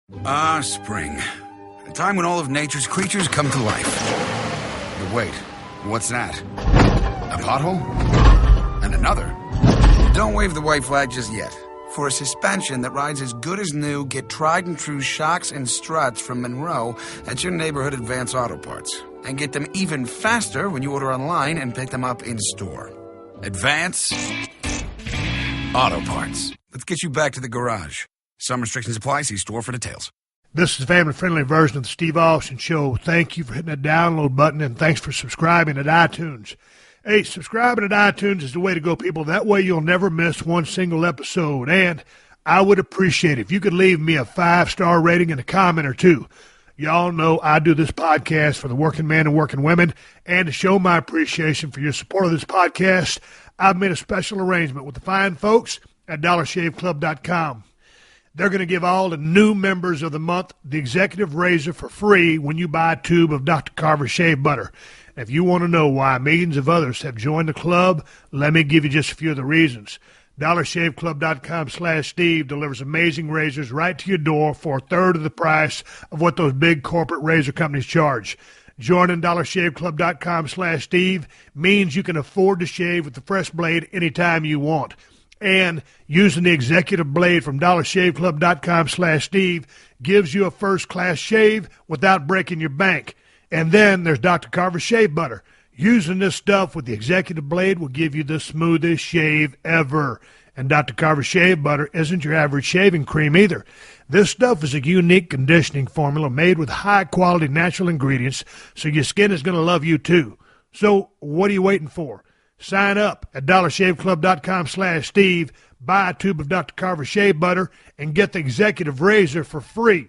Spring. A time when all of nature's creatures come to life. But wait, what's that? A pothole? And another? Don't wave the white flag just yet. For a suspension that rides as good as new, get tried and true shocks and struts from Monroe at your neighborhood Advance Auto Parts. And get them even faster when you order online and pick them up in store. Advance Auto Parts. Let's get you back to the garage. Some restrictions apply. See store for details. This is a family-friendly version of the Steve Austin Show. Thank you for hitting that download button, and thanks for subscribing at iTunes. Hey, subscribing at iTunes is the way to go, people. That way you'll never miss one single episode. And I would appreciate it if you could leave me a 5-star rating and a comment or two. Y'all know I do this podcast for the working man and working women, and to show my appreciation for your support of this podcast, I've made a special arrangement with the fine folks at DollarShaveClub.com. They're going to give all the new members of the month the executive razor for free when you buy a tube of Dr. Carver shave butter. If you want to know why millions of others have joined the club, let me give you just a few of the reasons. DollarShaveClub.com/Steve delivers amazing razors right to your door for a third of the price of what those big corporate razor companies charge. Joining DollarShaveClub.com/Steve means you can afford to shave with the fresh blade anytime you want. And using the executive blade from DollarShaveClub.com/Steve gives you a first-class shave without breaking your bank. And then there's Dr. Carver shave butter. Using this stuff with the executive blade will give you the smoothest shave ever. And Dr. Carver shave butter isn't your average shaving cream either. This stuff is a unique conditioning formula made with high-quality natural ingredients, so your skin is going to love you too. So what are you waiting for? Sign up at DollarShaveClub.com/Steve, buy a tube of Dr. Carver shave butter, and get the executive razor for free.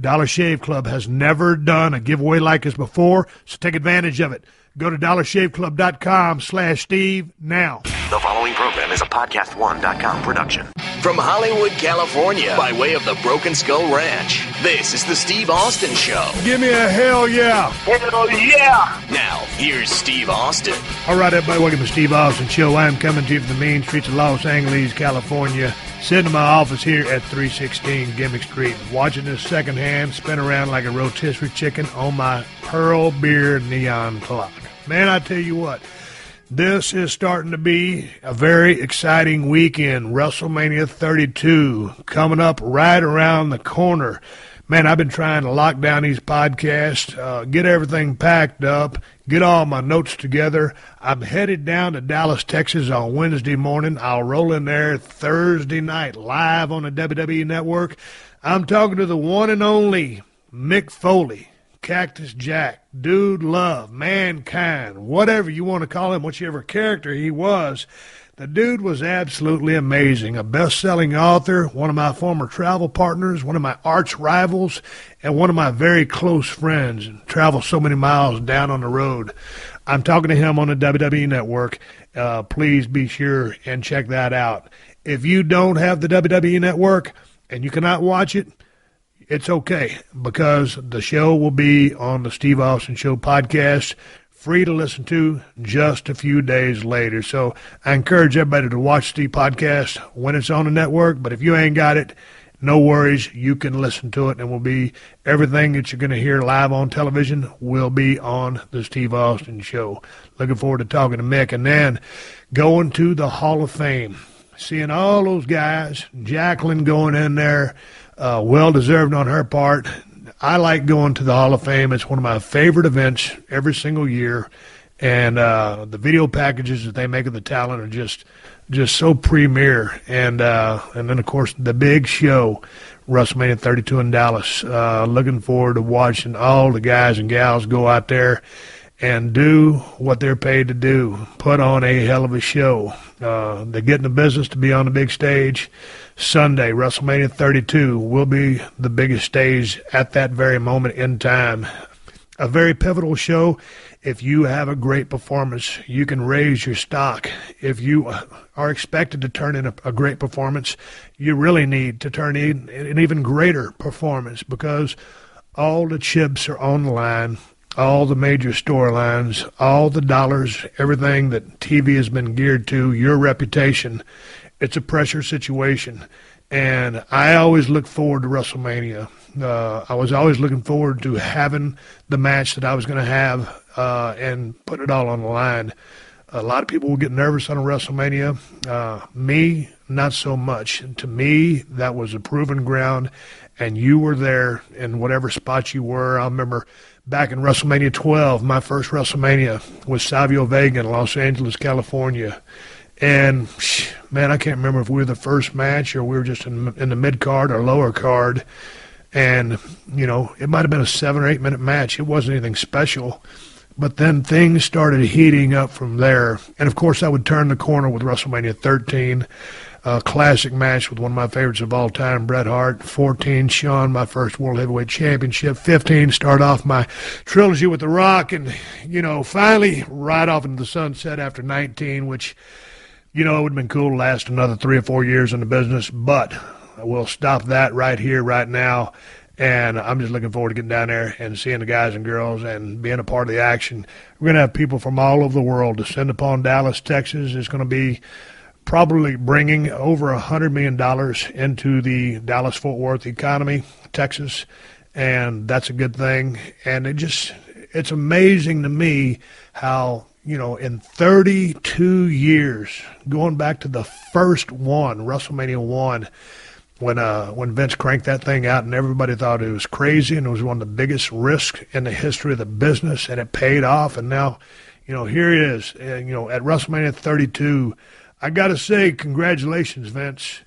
Dollar Shave Club has never done a giveaway like this before, so take advantage of it. Go to DollarShaveClub.com/Steve now. The following program is a PodcastOne.com production. From Hollywood, California, by way of the Broken Skull Ranch, this is the Steve Austin Show. Give me a hell yeah. Hell yeah. Now, here's Steve Austin. All right, everybody, welcome to the Steve Austin Show. I am coming to you from the mean streets of Los Angeles, California, sitting in my office here at 316 Gimmick Street, watching this secondhand spin around like a rotisserie chicken on my Pearl Beer neon clock. Man, I tell you what, this is starting to be a very exciting weekend. Wrestlemania 32 coming up right around the corner. Man, I've been trying to lock down these podcasts, get everything packed up, get all my notes together. I'm headed down to Dallas, Texas on Wednesday morning. I'll roll in there Thursday night live on the WWE Network. I'm talking to the one and only Mick Foley. Cactus Jack, Dude Love, Mankind, whatever you want to call him, whichever character he was. The dude was absolutely amazing. A best-selling author, one of my former travel partners, one of my arch rivals, and one of my very close friends, and traveled so many miles down on the road. I'm talking to him on the WWE Network. Please be sure and check that out. If you don't have the WWE Network and you cannot watch it, it's okay, because the show will be on the Steve Austin Show podcast, free to listen to just a few days later. So I encourage everybody to watch the podcast when it's on the network, but if you ain't got it, no worries, you can listen to it, and will be everything that you're going to hear live on television will be on the Steve Austin Show. Looking forward to talking to Mick, and then going to the Hall of Fame, seeing all those guys, Jacqueline going in there, well-deserved on her part. I like going to the Hall of Fame. It's one of my favorite events every single year. And the video packages that they make of the talent are just so premier. And then, of course, the big show, Wrestlemania 32 in Dallas. Looking forward to watching all the guys and gals go out there and do what they're paid to do, put on a hell of a show. They get in the business to be on the big stage. Sunday, Wrestlemania 32 will be the biggest stage at that very moment in time. A very pivotal show. If you have a great performance, you can raise your stock. If you are expected to turn in a great performance, you really need to turn in an even greater performance, because all the chips are on the line. All the major storylines, all the dollars, everything that TV has been geared to, your reputation. It's a pressure situation. And I always look forward to WrestleMania. I was always looking forward to having the match that I was going to have and put it all on the line. A lot of people will get nervous on a WrestleMania. Me, not so much. And to me, that was a proven ground, and you were there in whatever spot you were. I remember back in WrestleMania 12, my first WrestleMania was Savio Vega in Los Angeles, California. And, man, I can't remember if we were the first match or we were just in the mid-card or lower card. And, you know, it might have been a 7 or 8 minute match. It wasn't anything special. But then things started heating up from there. And, of course, I would turn the corner with WrestleMania 13, a classic match with one of my favorites of all time, Bret Hart. 14, Shawn, my first World Heavyweight Championship. 15, start off my trilogy with The Rock. And, you know, finally ride off into the sunset after 19, which, you know, it would have been cool to last another 3 or 4 years in the business. But we'll stop that right here, right now. And I'm just looking forward to getting down there and seeing the guys and girls and being a part of the action. We're going to have people from all over the world descend upon Dallas, Texas. It's going to be probably bringing over $100 million into the Dallas-Fort Worth economy, Texas, and that's a good thing. And it's amazing to me how, you know, in 32 years, going back to the first one, WrestleMania 1, when Vince cranked that thing out and everybody thought it was crazy and it was one of the biggest risks in the history of the business, and it paid off. And now, you know, here it is, you know, at WrestleMania 32. I got to say, congratulations, Vince.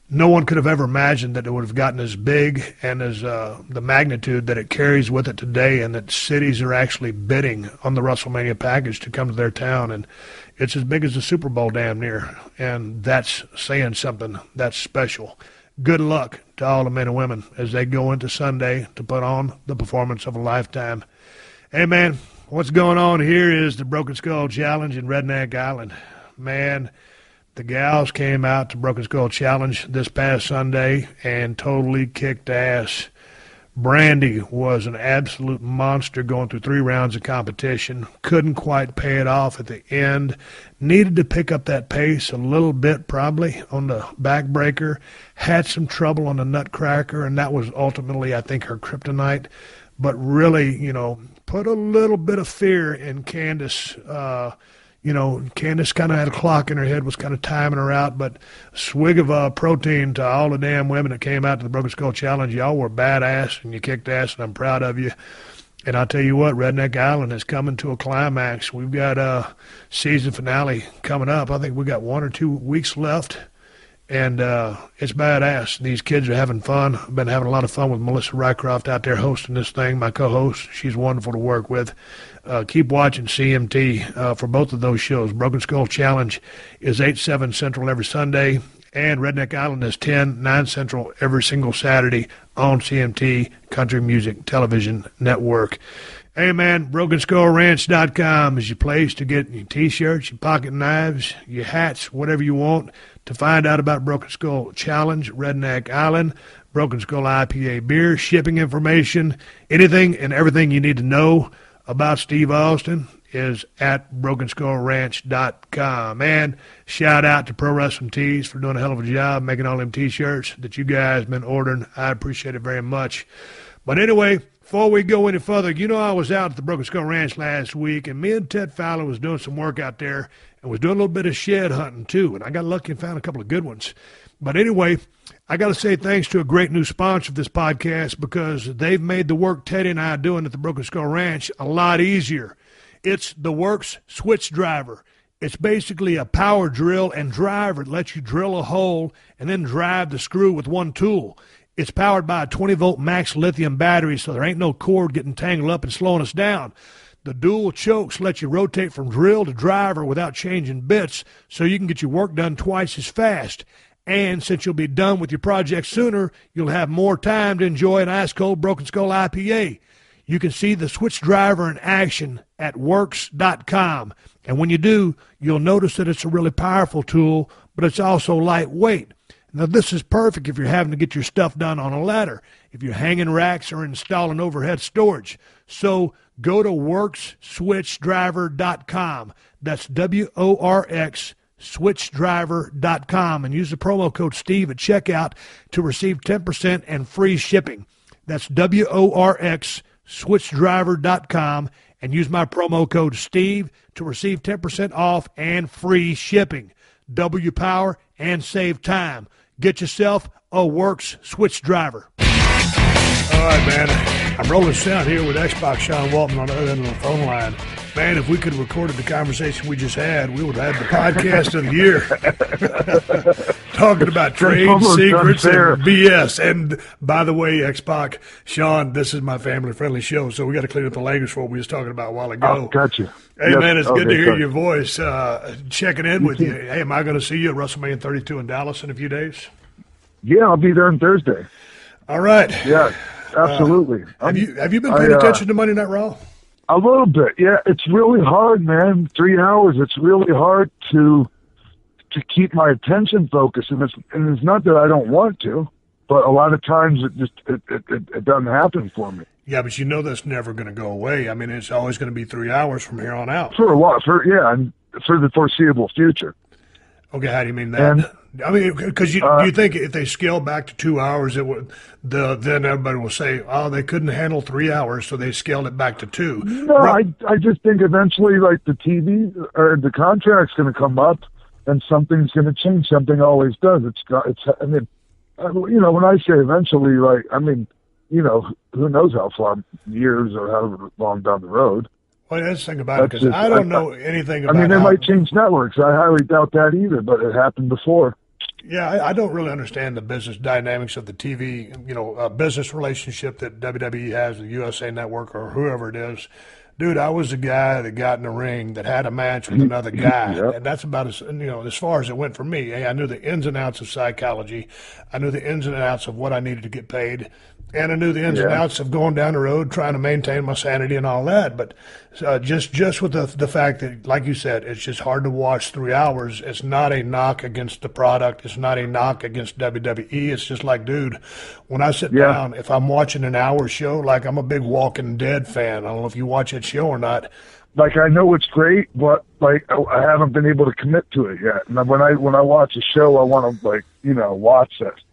No one could have ever imagined that it would have gotten as big and as the magnitude that it carries with it today, and that cities are actually bidding on the WrestleMania package to come to their town. And it's as big as the Super Bowl damn near, and that's saying something. That's special. Good luck to all the men and women as they go into Sunday to put on the performance of a lifetime. Hey, man, what's going on here is the Broken Skull Challenge in Redneck Island. Man, the gals came out to Broken Skull Challenge this past Sunday and totally kicked ass. Brandy was an absolute monster going through 3 rounds of competition. Couldn't quite pay it off at the end. Needed to pick up that pace a little bit probably on the backbreaker. Had some trouble on the nutcracker, and that was ultimately, I think, her kryptonite. But really, you know, put a little bit of fear in Candace. You know, Candace kind of had a clock in her head, was kind of timing her out, but a swig of protein to all the damn women that came out to the Broken Skull Challenge. Y'all were badass, and you kicked ass, and I'm proud of you. And I'll tell you what, Redneck Island is coming to a climax. We've got a season finale coming up. I think we got 1 or 2 weeks left, and it's badass. These kids are having fun. I've been having a lot of fun with Melissa Rycroft out there hosting this thing, my co-host. She's wonderful to work with. Keep watching CMT for both of those shows. Broken Skull Challenge is 8/7 Central every Sunday, and Redneck Island is 10/9 Central every single Saturday on CMT, Country Music Television Network. Hey, man, BrokenSkullRanch.com is your place to get your T-shirts, your pocket knives, your hats, whatever you want. To find out about Broken Skull Challenge, Redneck Island, Broken Skull IPA beer, shipping information, anything and everything you need to know about Steve Austin is at BrokenSkullRanch.com. And shout out to Pro Wrestling Tees for doing a hell of a job making all them T-shirts that you guys been ordering. I appreciate it very much. But anyway, before we go any further, you know I was out at the Broken Skull Ranch last week, and me and Ted Fowler was doing some work out there and was doing a little bit of shed hunting too, and I got lucky and found a couple of good ones. But anyway, I got to say thanks to a great new sponsor of this podcast, because they've made the work Teddy and I are doing at the Broken Skull Ranch a lot easier. It's the Works Switch Driver. It's basically a power drill and driver that lets you drill a hole and then drive the screw with one tool. It's powered by a 20-volt max lithium battery, so there ain't no cord getting tangled up and slowing us down. The dual chokes let you rotate from drill to driver without changing bits, so you can get your work done twice as fast. And since you'll be done with your project sooner, you'll have more time to enjoy an ice-cold Broken Skull IPA. You can see the switch driver in action at works.com. And when you do, you'll notice that it's a really powerful tool, but it's also lightweight. Now, this is perfect if you're having to get your stuff done on a ladder, if you're hanging racks or installing overhead storage. So go to worksswitchdriver.com. That's WORX switchdriver.com and use the promo code Steve at checkout to receive 10% and free shipping. That's WORX, switchdriver.com, and use my promo code Steve to receive 10% off and free shipping. Double your power and save time. Get yourself a Works Switch Driver. All right, man. I'm rolling sound here with X-Pac Sean Waltman on the other end of the phone line. Man, if we could have recorded the conversation we just had, we would have had the podcast of the year. Talking about trade secrets and BS. And by the way, X-Pac, Sean, this is my family-friendly show, so we got to clean up the language for what we was talking about a while ago. Oh, gotcha. Hey, yep. man, it's good to hear your voice. Checking in with you. Hey, am I going to see you at Wrestlemania 32 in Dallas in a few days? Yeah, I'll be there on Thursday. All right. Yeah, absolutely. Have you been paying attention to Monday Night Raw? A little bit, yeah. It's really hard, man. 3 hours. It's really hard to keep my attention focused, and it's not that I don't want to, but a lot of times it doesn't happen for me. Yeah, but you know that's never going to go away. I mean, it's always going to be 3 hours from here on out. For a while, and for the foreseeable future. Okay, how do you mean that? I mean, because you think if they scale back to 2 hours, it would then everybody will say, oh, they couldn't handle 3 hours, so they scaled it back to 2. No, I just think eventually, like the TV or the contract's going to come up, and something's going to change. Something always does. I mean, when I say eventually, like, I mean, who knows how far, years or however long down the road. Well, that's the thing about it, because I don't know anything about I mean, they might change networks. I highly doubt that either, but it happened before. Yeah, I don't really understand the business dynamics of the TV, business relationship that WWE has with USA Network or whoever it is. Dude, I was the guy that got in the ring that had a match with another guy, Yep. and that's about as far as it went for me. Hey, I knew the ins and outs of psychology. I knew the ins and outs of what I needed to get paid, and I knew the ins and outs of going down the road trying to maintain my sanity and all that. But just with the fact that, like you said, it's just hard to watch 3 hours. It's not a knock against the product. It's not a knock against WWE. It's just like, dude, when I sit down, if I'm watching an hour show, like I'm a big Walking Dead fan. I don't know if you watch that show or not. Like, I know it's great, but like I haven't been able to commit to it yet. And when I watch a show, I want to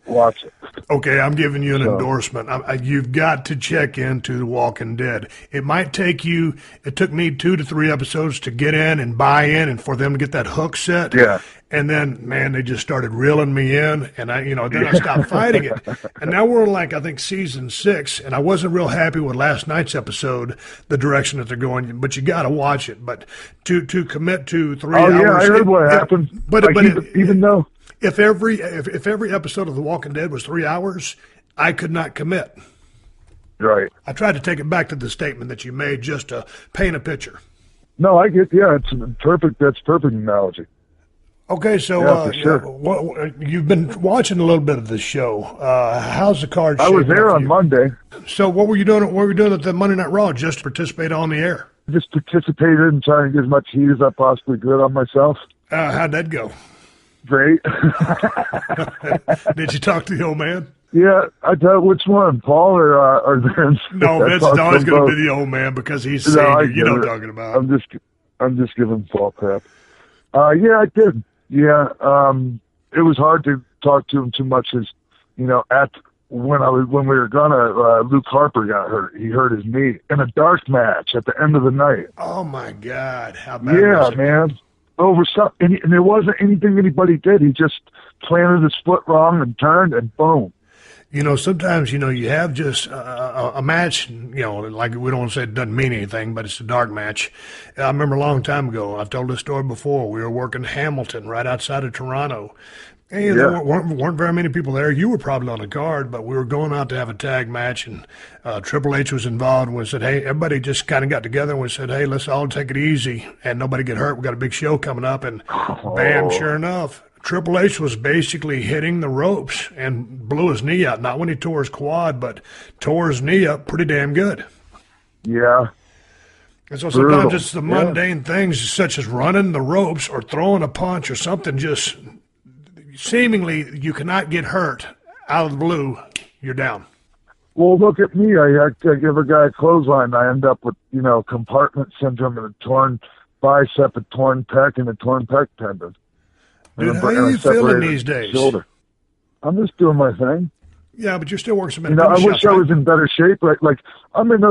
watch it. Okay, I'm giving you an endorsement. You've got to check into The Walking Dead. It might take you. It took me 2 to 3 episodes to get in and buy in, and for them to get that hook set. Yeah. And then, man, they just started reeling me in, and then I stopped fighting it. And now we're in, like, I think season 6, and I wasn't real happy with last night's episode, the direction that they're going. But you got to watch it. But to commit to 3 hours. Oh yeah, I heard what happened. But even though. If every episode of The Walking Dead was 3 hours, I could not commit. Right. I tried to take it back to the statement that you made just to paint a picture. No, I get. Yeah, it's perfect. That's perfect analogy. Okay, so for sure. You've been watching a little bit of the show. How's the card? I was there on Monday. So what were you doing? What were you doing at the Monday Night Raw? Just to participate on the air? Just participated and trying to get as much heat as I possibly could on myself. How'd that go? Great. Did you talk to the old man? Yeah, I thought, which one, Paul or Vince? No, Vince is always going to be the old man because he's Savior. You know what I'm talking about. I'm just giving Paul crap. Yeah, I did. Yeah, it was hard to talk to him too much. As when we were gonna, Luke Harper got hurt. He hurt his knee in a dark match at the end of the night. Oh my God, how bad! Yeah, was it? Man. Over something, and there wasn't anything anybody did. He just planted his foot wrong and turned, and boom. Sometimes, you have just a match, like we don't want to say it doesn't mean anything, but it's a dark match. I remember a long time ago, I've told this story before, we were working Hamilton right outside of Toronto. And there weren't very many people there. You were probably on the card, but we were going out to have a tag match, and Triple H was involved, and we said, hey, everybody just kind of got together, and we said, hey, let's all take it easy, and nobody get hurt. We got a big show coming up, and bam, sure enough, Triple H was basically hitting the ropes and blew his knee out. Not when he tore his quad, but tore his knee up pretty damn good. Yeah. And so sometimes it's the mundane things such as running the ropes or throwing a punch or something just seemingly you cannot get hurt out of the blue, you're down. Well, look at me. I give a guy a clothesline. I end up with, compartment syndrome and a torn bicep, a torn pec, and a torn pec tendon. Dude, how are you feeling these days? Shoulder. I'm just doing my thing. Yeah, but you're still working some. I wish I was in better shape. Like I'm in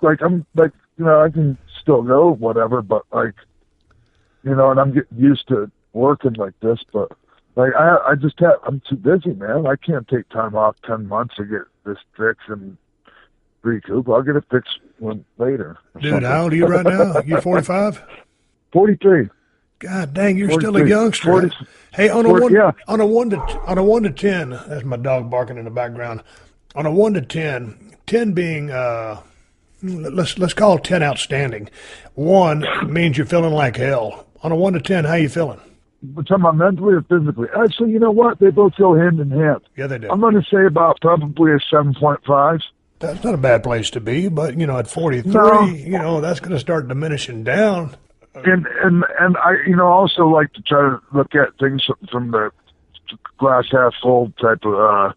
I can still go whatever, but and I'm getting used to working like this. But I'm too busy, man. I can't take time off 10 months to get this fixed and recoup. I'll get it fixed later. Dude, how old are you right now? You 45? 43. God dang, you're still a youngster. 40, hey, on a 40, on a 1 to 10, that's my dog barking in the background. On a 1 to 10, 10 being let's call 10 outstanding. 1 means you're feeling like hell. On a 1 to 10, how you feeling? We're talking about mentally or physically. Actually, you know what? They both go hand in hand. Yeah, they do. I'm going to say about probably a 7.5. That's not a bad place to be, but at 43, that's going to start diminishing down. And I also like to try to look at things from the glass half full type of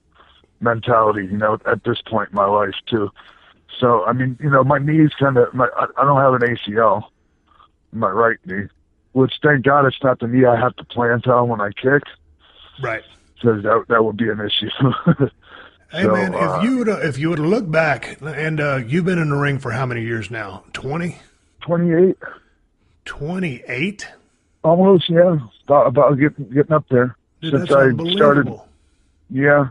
mentality. At this point in my life too. So I mean, my knees I don't have an ACL in my right knee, which thank God it's not the knee I have to plant on when I kick. Right. Because that would be an issue. Hey, so, man, if you would look back, and you've been in the ring for how many years now? 20? 28. 28? Almost, yeah. About getting up there. Dude, since that's unbelievable. Yeah.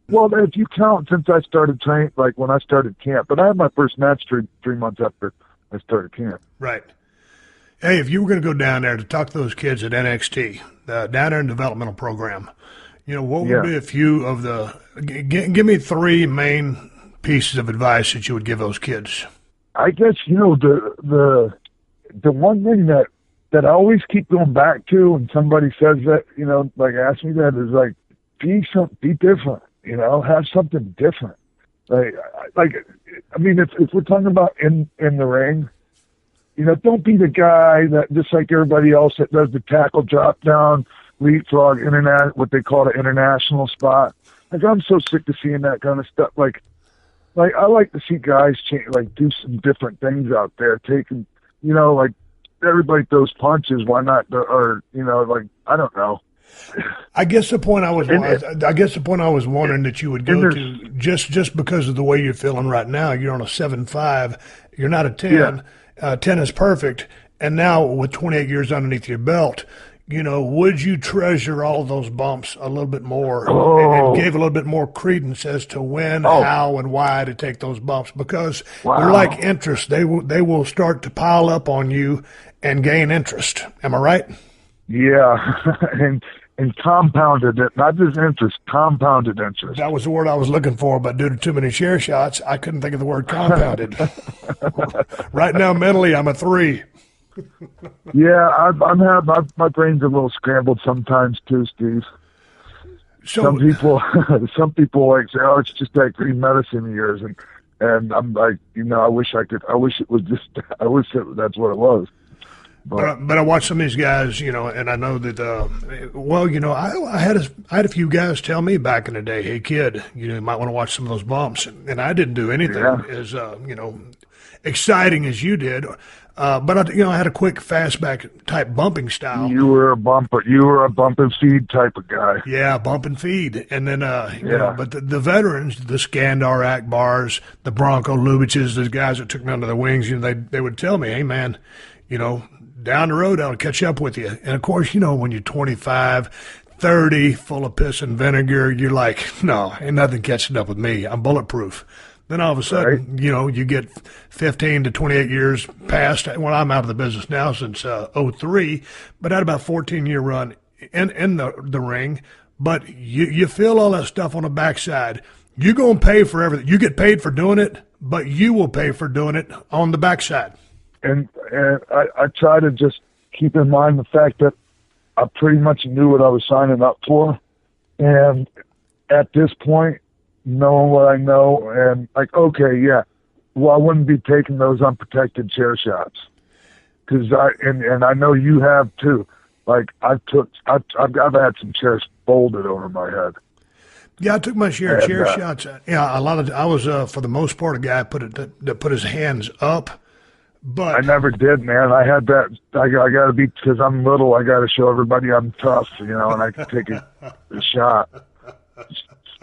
Well, if you count since I started training, like when I started camp, but I had my first match 3 months after I started camp. Right. Hey, if you were going to go down there to talk to those kids at NXT, down there in the developmental program, what would be a few of the give me 3 main pieces of advice that you would give those kids? I guess, the one thing that I always keep going back to when somebody says that, ask me that, is be different, have something different. If we're talking about in the ring, don't be the guy that, just like everybody else, that does the tackle drop down, leapfrog, what they call the international spot. I'm so sick of seeing that kind of stuff. I like to see guys do some different things out there, taking, everybody throws punches. Why not? I don't know. I guess the point I was wondering that you would go to, just because of the way you're feeling right now. You're on a 7.5. You're not a 10. Yeah. 10 is perfect. And now with 28 years underneath your belt, would you treasure all those bumps a little bit more and gave a little bit more credence as to when, how, and why to take those bumps? Because they're like interest. They will start to pile up on you and gain interest. Am I right? Yeah, and compounded it, not just interest, compounded interest. That was the word I was looking for, but due to too many chair shots, I couldn't think of the word compounded. Right now, mentally, I'm a 3. Yeah, my brain's a little scrambled sometimes too, Steve. So, some people say, "Oh, it's just that green medicine of yours," and I'm like, I wish it was just, that's what it was. But I watch some of these guys, and I know that, I had a few guys tell me back in the day, "Hey kid, you might want to watch some of those bumps," and I didn't do anything as exciting as you did. But I had a quick fastback type bumping style. You were a bump and feed type of guy. Yeah, bump and feed. And then, but the veterans, the Skandar Akbars, the Bronco Lubitches, those guys that took me under the wings, they would tell me, "Hey man, down the road I'll catch up with you." And of course, when you're 25, 30, full of piss and vinegar, you're like, "No, ain't nothing catching up with me. I'm bulletproof." Then all of a sudden, you get 15 to 28 years past. Well, I'm out of the business now since 03, but I had about 14-year run in the ring. But you feel all that stuff on the backside. You're going to pay for everything. You get paid for doing it, but you will pay for doing it on the backside. And I try to just keep in mind the fact that I pretty much knew what I was signing up for. And at this point, knowing what I know, and I wouldn't be taking those unprotected chair shots, because I know you have too. I've had some chairs folded over my head. Yeah, I took my share of chair shots. Yeah, I was for the most part a guy that put his hands up, But I never did, man. I had that. I got to be, because I'm little. I got to show everybody I'm tough, and I can take a shot.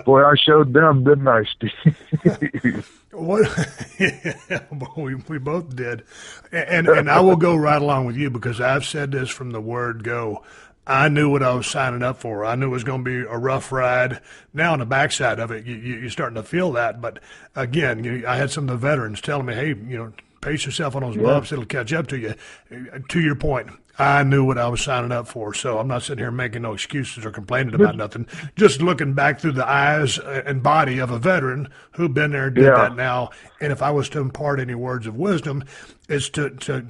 Boy, I showed them, didn't I, Steve? What? Yeah, we both did, and I will go right along with you, because I've said this from the word go. I knew what I was signing up for. I knew it was going to be a rough ride. Now on the backside of it, you're starting to feel that. But again, I had some of the veterans telling me, "Hey, pace yourself on those bumps; it'll catch up to you." To your point, I knew what I was signing up for, so I'm not sitting here making no excuses or complaining about nothing. Just looking back through the eyes and body of a veteran who've been there, did that now. And if I was to impart any words of wisdom, it's to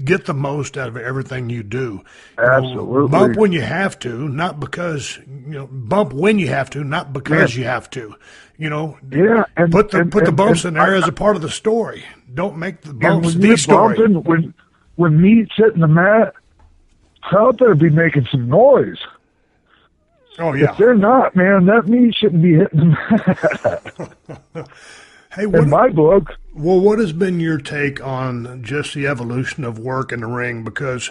get the most out of everything you do. Absolutely. Bump when you have to, not because bump when you have to, not because you have to. And put the bumps in there as a part of the story. Don't make the bumps the story. When meat's hitting the mat, crowd better be making some noise. Oh yeah. If they're not, man, that meat shouldn't be hitting the mat. Hey, in my book. Well, what has been your take on just the evolution of work in the ring? Because,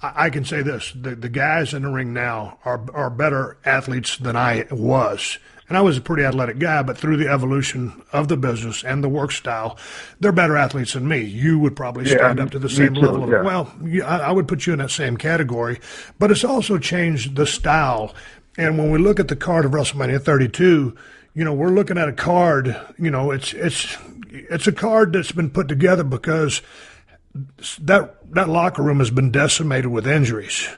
I can say this: the guys in the ring now are better athletes than I was. And I was a pretty athletic guy, but through the evolution of the business and the work style, they're better athletes than me. You would probably stand up to the same level. Well, I would put you in that same category. But it's also changed the style. And when we look at the card of WrestleMania 32, we're looking at a card. It's a card that's been put together because that locker room has been decimated with injuries.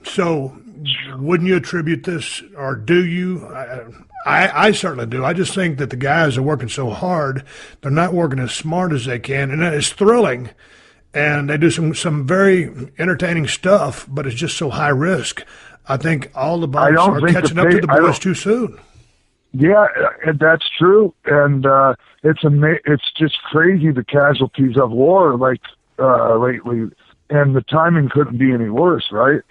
So, wouldn't you attribute this, or do you? I certainly do. I just think that the guys are working so hard; they're not working as smart as they can, and that is thrilling. And they do some very entertaining stuff, but it's just so high risk. I think all the bumps are catching up to the boys too soon. Yeah, that's true, and it's just crazy, the casualties of war lately, and the timing couldn't be any worse, right?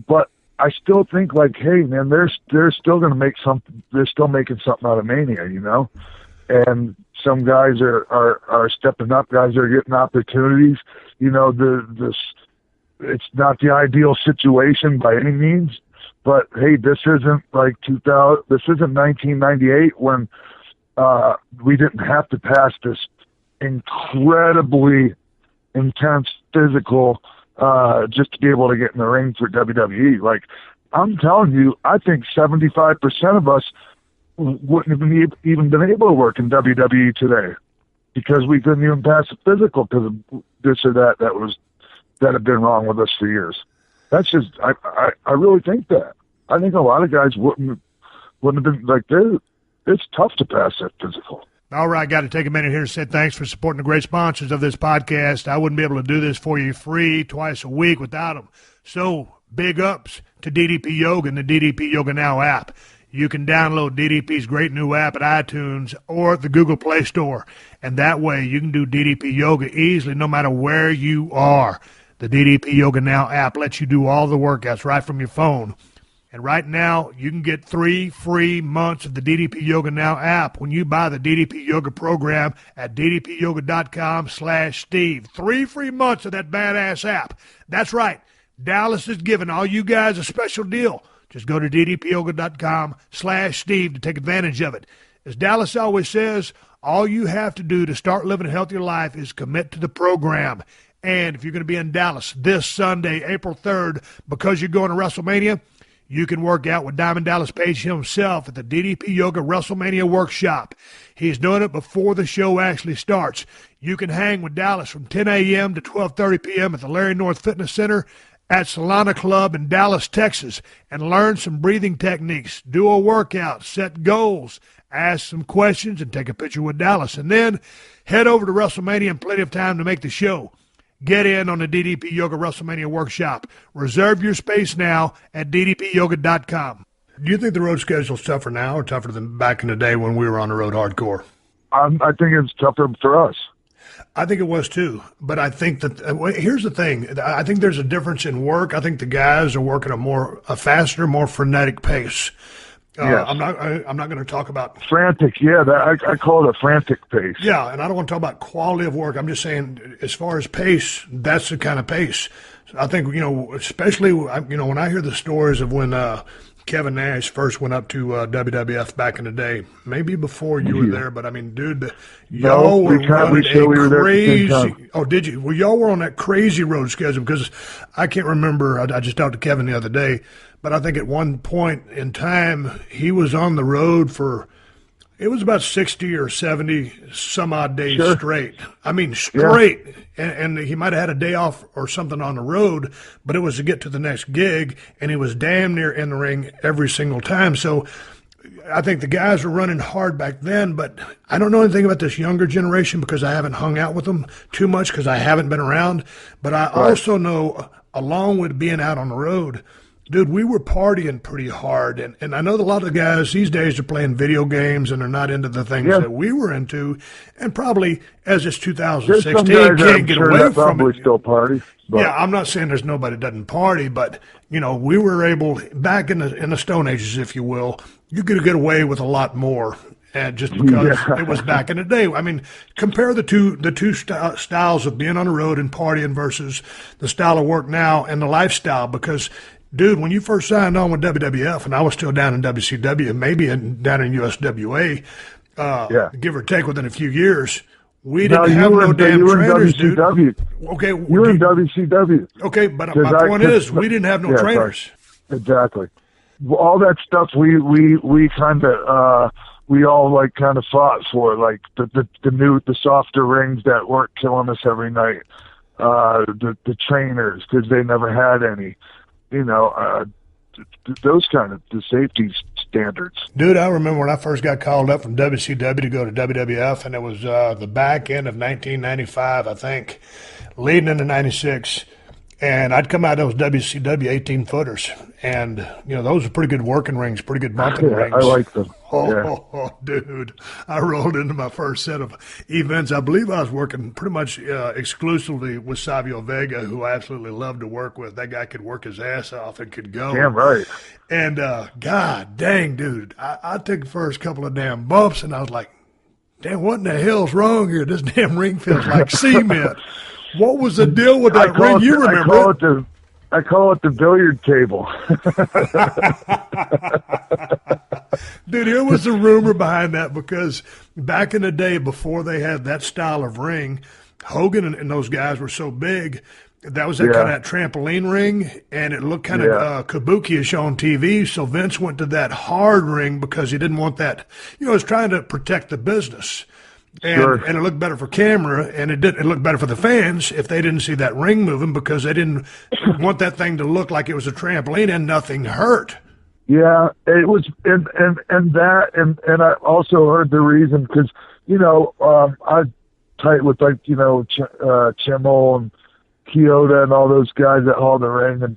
But I still think, hey, man, they're still going to make something. They're still making something out of Mania, and some guys are stepping up. Guys are getting opportunities. It's not the ideal situation by any means. But hey, this isn't like 2000. This isn't 1998 when we didn't have to pass this incredibly intense physical just to be able to get in the ring for WWE. I'm telling you, I think 75% of us wouldn't have even been able to work in WWE today because we couldn't even pass the physical because of this or that that had been wrong with us for years. That's just, I really think that. I think a lot of guys wouldn't have been it's tough to pass that physical. All right, got to take a minute here to say thanks for supporting the great sponsors of this podcast. I wouldn't be able to do this for you free twice a week without them. So big ups to DDP Yoga and the DDP Yoga Now app. You can download DDP's great new app at iTunes or the Google Play Store. And that way you can do DDP Yoga easily no matter where you are. The DDP Yoga Now app lets you do all the workouts right from your phone. And right now, you can get 3 free months of the DDP Yoga Now app when you buy the DDP Yoga program at ddpyoga.com/Steve. 3 free months of that badass app. That's right. Dallas is giving all you guys a special deal. Just go to ddpyoga.com/Steve to take advantage of it. As Dallas always says, all you have to do to start living a healthier life is commit to the program. And if you're going to be in Dallas this Sunday, April 3rd, because you're going to Wrestlemania, you can work out with Diamond Dallas Page himself at the DDP Yoga Wrestlemania Workshop. He's doing it before the show actually starts. You can hang with Dallas from 10 a.m. to 12:30 p.m. at the Larry North Fitness Center at Solana Club in Dallas, Texas, and learn some breathing techniques, do a workout, set goals, ask some questions, and take a picture with Dallas. And then head over to Wrestlemania in plenty of time to make the show. Get in on the DDP Yoga Wrestlemania Workshop. Reserve your space now at ddpyoga.com. Do you think the road schedule is tougher now or tougher than back in the day when we were on the road hardcore? I think it's tougher for us. I think it was too. But I think that here's the thing. I think there's a difference in work. I think the guys are working a faster, more frenetic pace. Yes. I'm not going to talk about Frantic, yeah. I call it a frantic pace. Yeah, and I don't want to talk about quality of work. I'm just saying, as far as pace, that's the kind of pace. So I think, especially, when I hear the stories of when Kevin Nash first went up to WWF back in the day, maybe before you were there, but I mean, dude, y'all were running a crazy. Oh, did you? Well, y'all were on that crazy road schedule because I can't remember. I just talked to Kevin the other day, but I think at one point in time he was on the road for. It was about 60 or 70 some odd days straight. I mean, straight. Yeah. And he might have had a day off or something on the road, but it was to get to the next gig, and he was damn near in the ring every single time. So I think the guys were running hard back then, but I don't know anything about this younger generation because I haven't hung out with them too much because I haven't been around. But I also know, along with being out on the road, dude, we were partying pretty hard, and I know that a lot of the guys these days are playing video games and they're not into the things that we were into, and probably as it's 2016, can't get away from probably it. Still party. But. Yeah, I'm not saying there's nobody that doesn't party, but we were able back in the Stone Ages, if you will, you could get away with a lot more. And just because it was back in the day, I mean, compare the two styles of being on the road and partying versus the style of work now and the lifestyle, because. Dude, when you first signed on with WWF, and I was still down in WCW, maybe down in USWA, give or take within a few years, we didn't have no damn trainers, dude. Okay, you were in WCW. Okay, but my point is, we didn't have no trainers. Sorry. Exactly. All that stuff we kind of we all like kind of fought for, like the softer rings that weren't killing us every night, the trainers because they never had any. Those kind of the safety standards. Dude, I remember when I first got called up from WCW to go to WWF, and it was the back end of 1995, I think, leading into 96. And I'd come out of those WCW 18-footers, and, those were pretty good working rings, pretty good bumping rings. I like them. Dude, I rolled into my first set of events. I believe I was working pretty much exclusively with Savio Vega, who I absolutely loved to work with. That guy could work his ass off and could go. Damn right. And, God dang, dude, I took the first couple of damn bumps, and I was like, damn, what in the hell's wrong here? This damn ring feels like cement. What was the deal with that ring? You remember? I call it the billiard table. Dude, here was the rumor behind that, because back in the day before they had that style of ring, Hogan and those guys were so big, that was that kind of trampoline ring, and it looked kind of kabuki-ish on TV, so Vince went to that hard ring because he didn't want that. He was trying to protect the business. And it looked better for camera, and it looked better for the fans if they didn't see that ring moving, because they didn't want that thing to look like it was a trampoline and nothing hurt. Yeah, it was, and I also heard the reason because I tight with Chimmel and Kyoto and all those guys that hauled the ring, and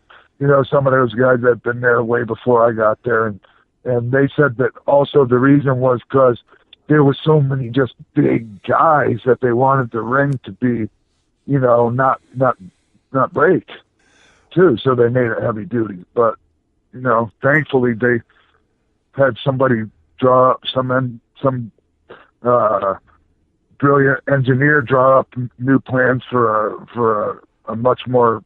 some of those guys that had been there way before I got there, and they said that also the reason was because there were so many just big guys that they wanted the ring to be, not break, too. So they made it heavy duty. But, thankfully they had somebody draw up some brilliant engineer draw up new plans for a much more.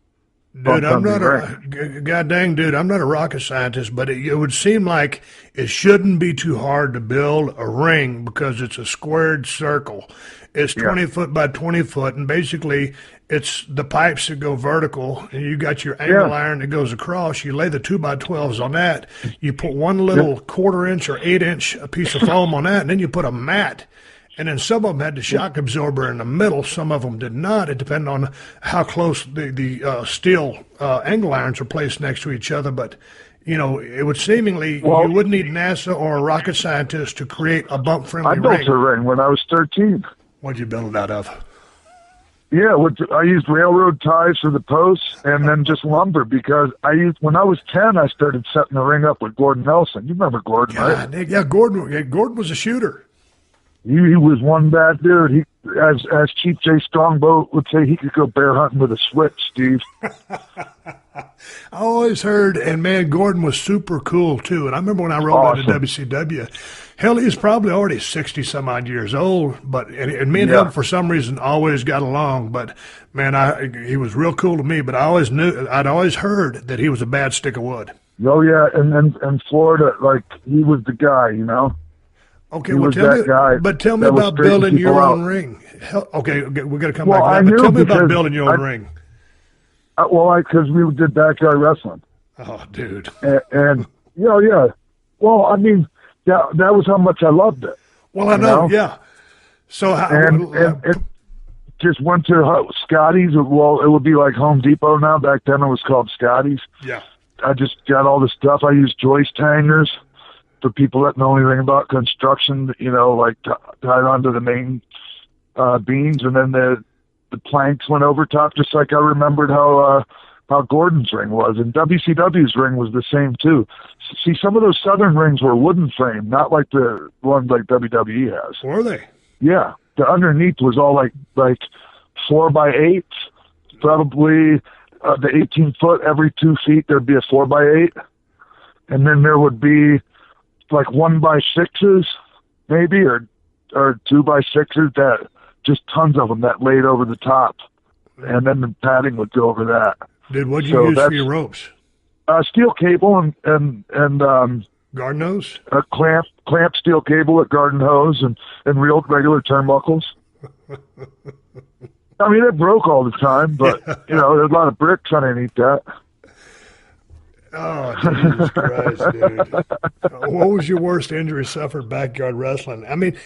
Dude, I'm not I'm not a rocket scientist, but it would seem like it shouldn't be too hard to build a ring because it's a squared circle. It's 20 foot by 20 foot, and basically it's the pipes that go vertical, and you got your angle iron that goes across. You lay the 2x12s on that. You put one little 1/4 inch or 8 inch piece of foam on that, and then you put a mat. And then some of them had the shock absorber in the middle. Some of them did not. It depended on how close the steel angle irons are placed next to each other. But, it would seemingly, you wouldn't need NASA or a rocket scientist to create a bump-friendly ring. I built a ring when I was 13. What'd you build it out of? Yeah, I used railroad ties for the posts and then just lumber because when I was 10, I started setting the ring up with Gordon Nelson. You remember Gordon, right? Yeah, Gordon was a shooter. He was one bad dude. He, as Chief J Strongbow would say, he could go bear hunting with a switch, Steve. I always heard, and man, Gordon was super cool too. And I remember when I rolled into WCW, hell, he's probably already 60 some odd years old, but and me and him for some reason always got along. But man, he was real cool to me. But I'd always heard that he was a bad stick of wood. Oh yeah, and Florida, like he was the guy, you know. Okay, well tell me about building your own ring. Okay, we got to come back to that. But tell me about building your own ring. Because we did backyard wrestling. Oh, dude. And yeah. Well, I mean, that was how much I loved it. Well, I know, yeah. So how? And it just went to Scotty's. Well, it would be like Home Depot now. Back then, it was called Scotty's. Yeah. I just got all the stuff. I used joist hangers for people that know anything about construction. You know, like tied onto the main beams, and then the planks went over top, just like I remembered how Gordon's ring was. And WCW's ring was the same too. See, some of those Southern rings were wooden frame, not like the ones like WWE has. Were they? Yeah, the underneath was all like 4x8, probably the 18-foot. Every 2 feet there'd be a 4x8, and then there would be like 1x6s, maybe, or 2x6s that. Just tons of them that laid over the top, and then the padding would go over that. Dude, what'd you use for your ropes? Steel cable and garden hose. Clamp steel cable at garden hose and real regular turnbuckles. I mean, it broke all the time, but there's a lot of bricks underneath that. Oh, Jesus Christ, dude! What was your worst injury suffered backyard wrestling? I mean,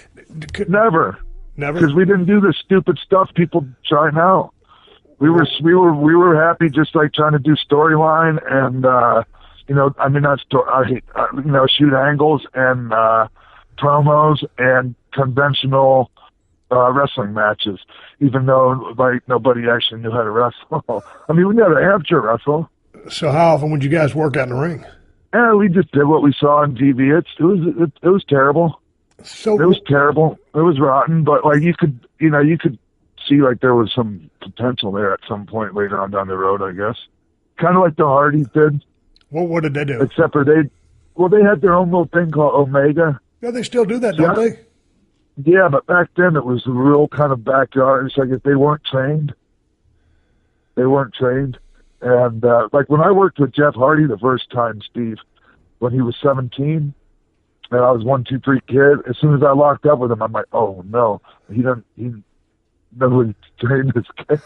Never. Never, because we didn't do the stupid stuff people try now. We were happy just like trying to do storyline and shoot angles and promos and conventional wrestling matches. Even though like nobody actually knew how to wrestle. I mean, we never amateur wrestle. So how often would you guys work out in the ring? Yeah, we just did what we saw on TV. It was terrible. So it was terrible. It was rotten, but like you could see like there was some potential there at some point later on down the road, I guess. Kind of like the Hardys did. Well, what did they do? Except for they had their own little thing called Omega. Yeah, they still do that, don't they? Yeah, but back then it was a real kind of backyard. It's like if they weren't trained. And like when I worked with Jeff Hardy the first time, Steve, when he was 17, and I was 1, 2, 3 kid. As soon as I locked up with him, I'm like, oh no, nobody trained this kid.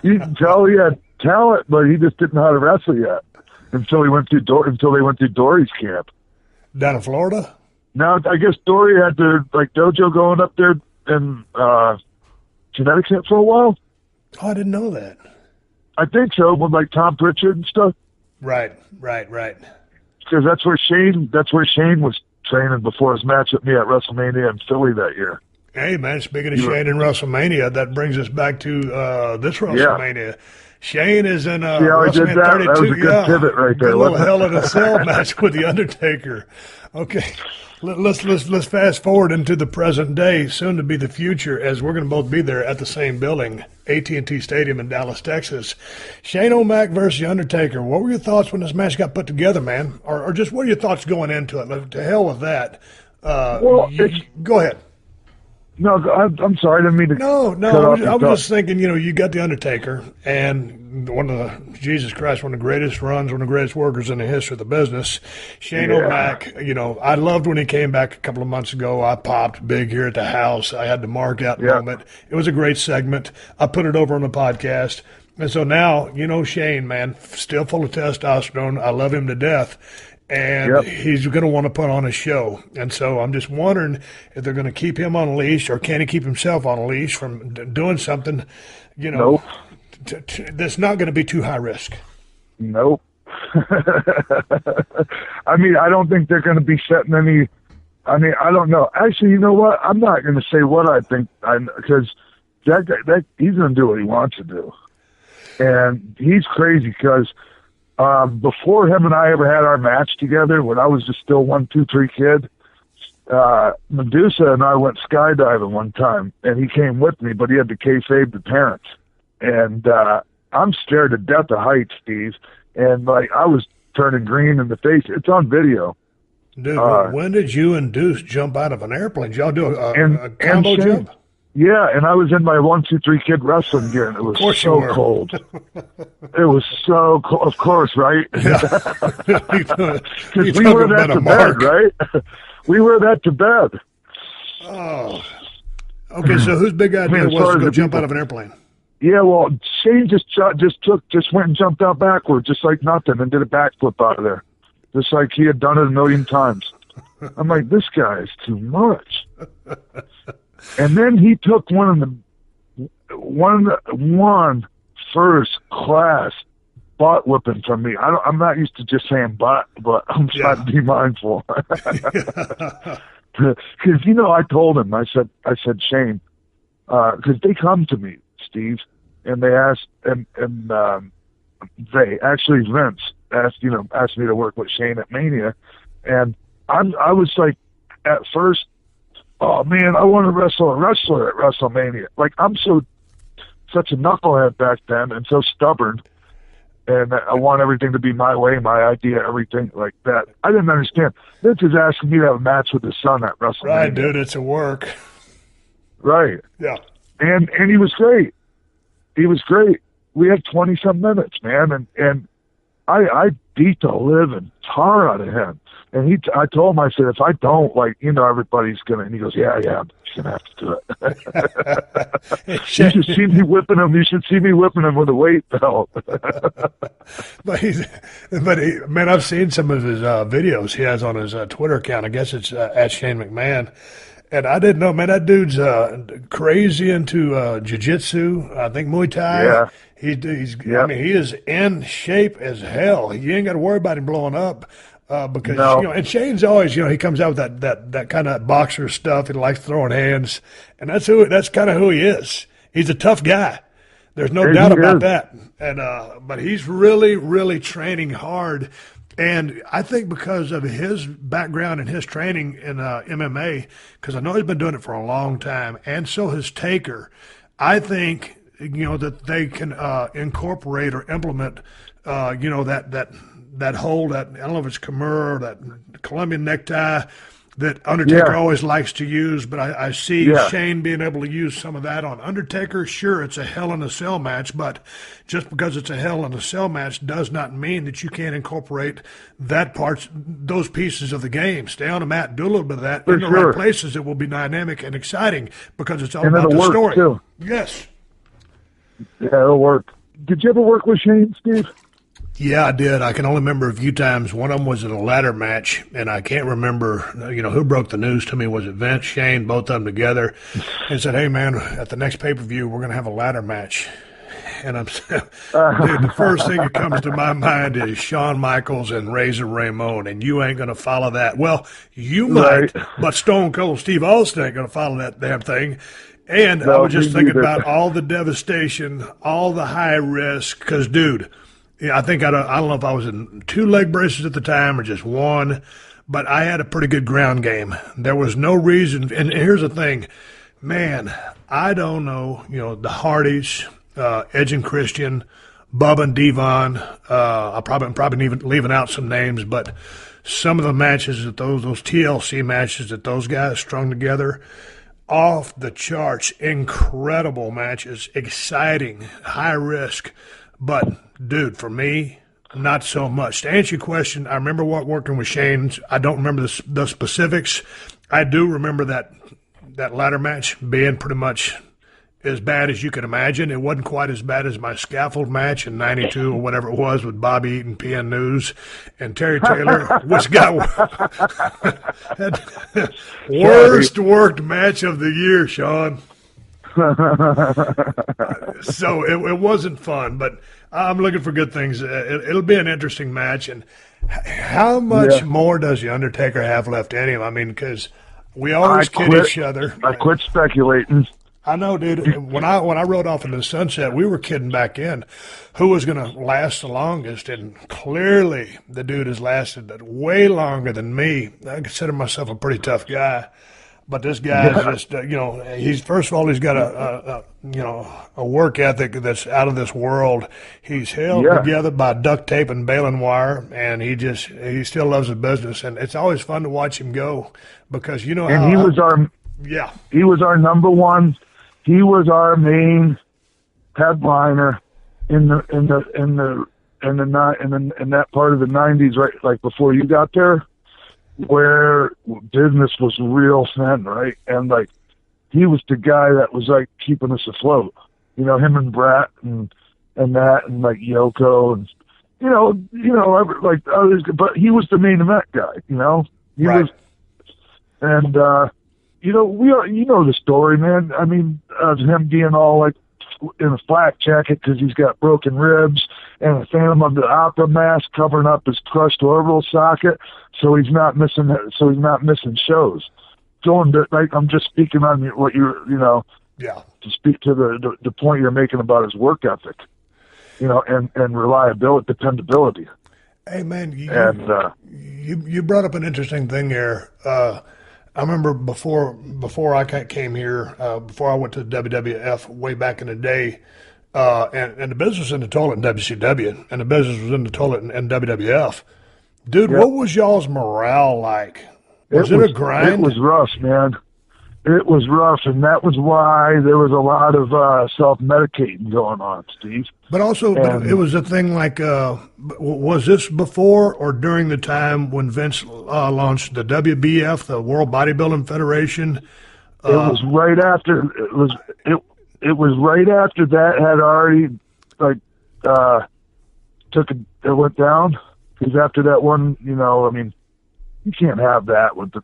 You can tell he had talent, but he just didn't know how to wrestle yet until they went through Dory's camp down in Florida. Now I guess Dory had their like dojo going up there in Connecticut for a while. Oh, I didn't know that. I think so, with like Tom Pritchard and stuff. Right. Because that's where Shane was training before his match with me at Wrestlemania in Philly that year. Hey man, speaking of Shane and Wrestlemania, that brings us back to this Wrestlemania. Yeah. Shane is in WrestleMania 32. That was a good pivot right there. A little Hell in a Cell match with the Undertaker. Okay, let's fast forward into the present day, soon to be the future, as we're going to both be there at the same building, AT&T Stadium in Dallas, Texas. Shane O'Mac versus the Undertaker. What were your thoughts when this match got put together, man? Or just what are your thoughts going into it? To hell with that. Go ahead. No, I'm sorry. I didn't mean to. No. I was just thinking, you got the Undertaker, and one of the greatest runs, one of the greatest workers in the history of the business, Shane O'Mac. I loved when he came back a couple of months ago. I popped big here at the house. I had the mark out moment. It was a great segment. I put it over on the podcast. And so now, Shane, man, still full of testosterone. I love him to death. And he's going to want to put on a show. And so I'm just wondering if they're going to keep him on a leash, or can he keep himself on a leash from doing something, Nope. That's not going to be too high risk. Nope. I mean, I don't think they're going to be setting any – I mean, I don't know. Actually, you know what? I'm not going to say what I think because that he's going to do what he wants to do. And he's crazy because – before him and I ever had our match together, when I was just still 1, 2, 3 kid, Medusa and I went skydiving one time, and he came with me, but he had to kayfabe the parents. And I'm scared to death of heights, Steve. And like I was turning green in the face. It's on video. Dude, when did you and Deuce jump out of an airplane? Did y'all do a combo jump? Yeah, and I was in my 1, 2, 3 Kid wrestling gear, and it was so cold. It was so cold. Of course, right? Because we wear that to bed, right? We wear that to bed. Oh. Okay, so whose big idea was to go jump out of an airplane? Yeah, well, Shane just went and jumped out backwards, just like nothing, and did a backflip out of there, just like he had done it 1,000,000 times. I'm like, this guy is too much. And then he took one first class butt whipping from me. I'm not used to just saying butt, but I'm trying to be mindful. Because I told him, I said Shane, because they come to me, Steve, and they asked, and they actually Vince asked me to work with Shane at Mania, and I was like, at first, oh man, I want to wrestle a wrestler at Wrestlemania. Like I'm such a knucklehead back then, and so stubborn, and I want everything to be my way, my idea, everything like that. I didn't understand. Vince is asking me to have a match with his son at Wrestlemania. Right, dude, it's a work. Right. Yeah. And he was great. He was great. We had 20-some minutes, man, and I beat the living tar out of him. And I told him, I said, if I don't, everybody's gonna. And he goes, yeah, I'm just gonna have to do it. You should see me whipping him. You should see me whipping him with a weight belt. Man, I've seen some of his videos he has on his Twitter account. I guess it's at Shane McMahon. And I didn't know, man, that dude's crazy into jiu-jitsu, I think Muay Thai. Yeah. I mean, he is in shape as hell. You ain't got to worry about him blowing up because, and Shane's always, he comes out with that kind of boxer stuff. He likes throwing hands, and that's kind of who he is. He's a tough guy. There's no doubt about that. And but he's really, really training hard. And I think because of his background and his training in MMA, because I know he's been doing it for a long time, and so has Taker, I think, that they can incorporate or implement, that hold, that, I don't know if it's Kimura or that Colombian necktie that Undertaker always likes to use, but I see Shane being able to use some of that on Undertaker. Sure, it's a Hell in a Cell match, but just because it's a Hell in a Cell match does not mean that you can't incorporate those pieces of the game. Stay on the mat and do a little bit of that in the right places. It will be dynamic and exciting because it's all about the story. Too. Yes. Yeah, it'll work. Did you ever work with Shane, Steve? Yeah, I did. I can only remember a few times. One of them was in a ladder match, and I can't remember, who broke the news to me. Was it Vince, Shane, both of them together, and said, hey, man, at the next pay-per-view, we're going to have a ladder match. And I'm dude, the first thing that comes to my mind is Shawn Michaels and Razor Ramon, and you ain't going to follow that. Well, you might, but Stone Cold Steve Austin ain't going to follow that damn thing. And I was just thinking about all the devastation, all the high risk, because, dude, I think I don't know if I was in 2 leg braces at the time or just 1, but I had a pretty good ground game. There was no reason. And here's the thing, man, I don't know, the Hardys, Edge and Christian, Bubba and Devon. I'm probably even leaving out some names, but some of the matches that those TLC matches that those guys strung together, off the charts, incredible matches, exciting, high risk. But, dude, for me, not so much. To answer your question, I remember working with Shane. I don't remember the specifics. I do remember that ladder match being pretty much as bad as you could imagine. It wasn't quite as bad as my scaffold match in '92 or whatever it was with Bobby Eaton, PN News, and Terry Taylor, which got worst worked match of the year, Sean. So it wasn't fun, but I'm looking for good things. It'll be an interesting match. And how much more does the Undertaker have left in him? I mean, because we always kid each other. I quit speculating. I know, dude. When I rode off into the sunset, we were kidding back in who was going to last the longest, and clearly the dude has lasted way longer than me. I consider myself a pretty tough guy, but this guy's just, he's first of all he's got a work ethic that's out of this world. He's held together by duct tape and baling wire, and he still loves his business, and it's always fun to watch him go because he was our number one. He was our main headliner in that part of the '90s, right? Like before you got there, where business was real thin, right? And like he was the guy that was like keeping us afloat. You know, him and Brat and that and like Yoko and like others, but he was the main event guy. You know, he was, and. You know the story, man. I mean, of him being all like in a flak jacket because he's got broken ribs and a Phantom of the Opera mask covering up his crushed orbital socket, so he's not missing shows. Going to, like, I'm just speaking on what to speak to the point you're making about his work ethic, and reliability, dependability. Hey man, you brought up an interesting thing here. I remember before I came here, before I went to the WWF way back in the day, and the business was in the toilet in WCW, and the business was in the toilet in WWF. Dude, what was y'all's morale like? Was it a grind? It was rough, man. It was rough, and that was why there was a lot of self-medicating going on, Steve. But also, it was a thing like, was this before or during the time when Vince launched the WBF, the World Bodybuilding Federation? It was right after. It was right after that had already it went down, because after that one, I mean, you can't have that with the.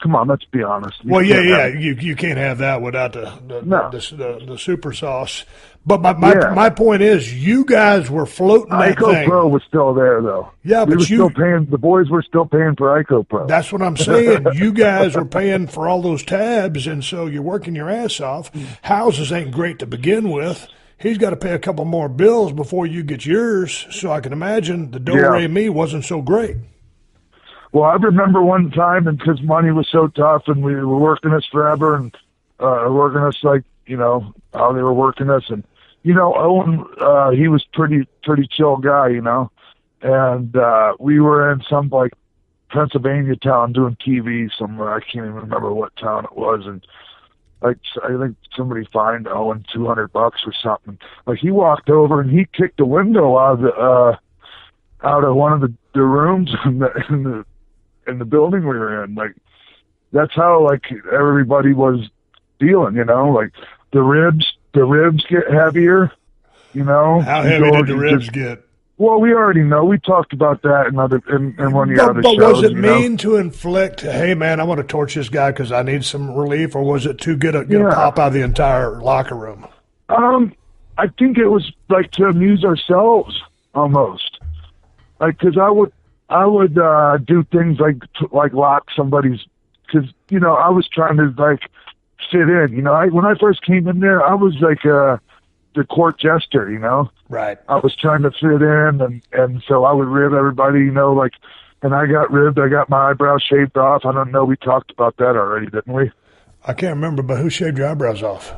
Come on, let's be honest. You can't have that without the super sauce. But my point is, you guys were floating that Ico thing. Pro was still there, though. Yeah, but the boys were still paying for Ico Pro. That's what I'm saying. You guys were paying for all those tabs, and so you're working your ass off. Houses ain't great to begin with. He's got to pay a couple more bills before you get yours. So I can imagine the do-re-mi wasn't so great. Well, I remember one time, and because money was so tough, and we were working us forever, and working us like, how they were working us. And, Owen, he was pretty chill guy, and we were in some, like, Pennsylvania town doing TV somewhere. I can't even remember what town it was. And, like, I think somebody fined Owen $200 or something. Like, he walked over, and he kicked the window out of one of the rooms in the building we were in. Like, that's how, like, everybody was dealing, like the ribs get heavier, How heavy did the ribs get? Well, we already know. We talked about that in one of the other shows. But was it mean to inflict, hey man, I want to torch this guy because I need some relief, or was it to get a pop out of the entire locker room? I think it was like to amuse ourselves almost. Like, because I would do things like lock somebody's, because I was trying to like fit in. When I first came in there, I was like the court jester. Right. I was trying to fit in, and so I would rib everybody. Like, and I got ribbed. I got my eyebrows shaved off. I don't know. We talked about that already, didn't we? I can't remember, but who shaved your eyebrows off?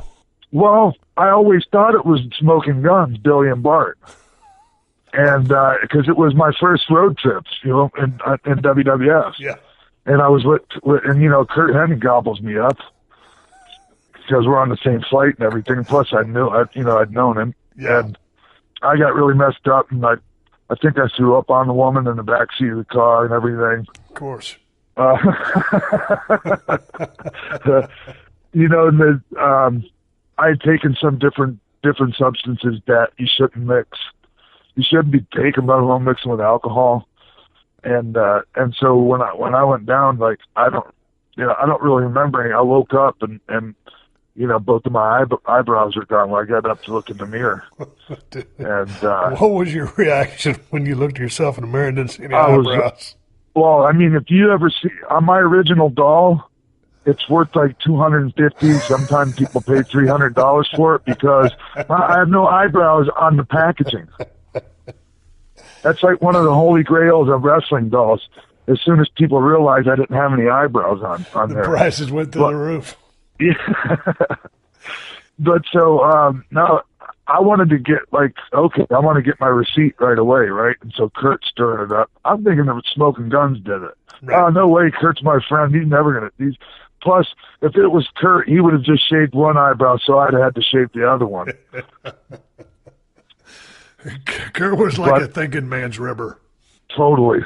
Well, I always thought it was Smoking Guns, Billy and Bart. And because it was my first road trips, in WWF. Yeah. And I was with Kurt Hennig gobbles me up because we're on the same flight and everything. Plus, I'd known him. Yeah. And I got really messed up, and I think I threw up on the woman in the back seat of the car and everything. Of course. I had taken some different substances that you shouldn't mix. You shouldn't be taking, let alone mixing with alcohol. And so when I went down, like, I don't really remember anything. I woke up and both of my eyebrows were gone when I got up to look in the mirror. And what was your reaction when you looked at yourself in the mirror and didn't see any eyebrows? Well, I mean, if you ever see on my original doll, it's worth like $250. Sometimes people pay $300 for it because I have no eyebrows on the packaging. That's like one of the holy grails of wrestling dolls. As soon as people realize I didn't have any eyebrows on there, the prices went through the roof. Yeah. But so now I wanted to get I want to get my receipt right away, right? And so Kurt stirred it up. I'm thinking that Smoking Guns did it. Right. Oh, no way, Kurt's my friend. He's never gonna. Plus, if it was Kurt, he would have just shaved one eyebrow, so I'd have had to shave the other one. Kurt was like a thinking man's ribber. Totally.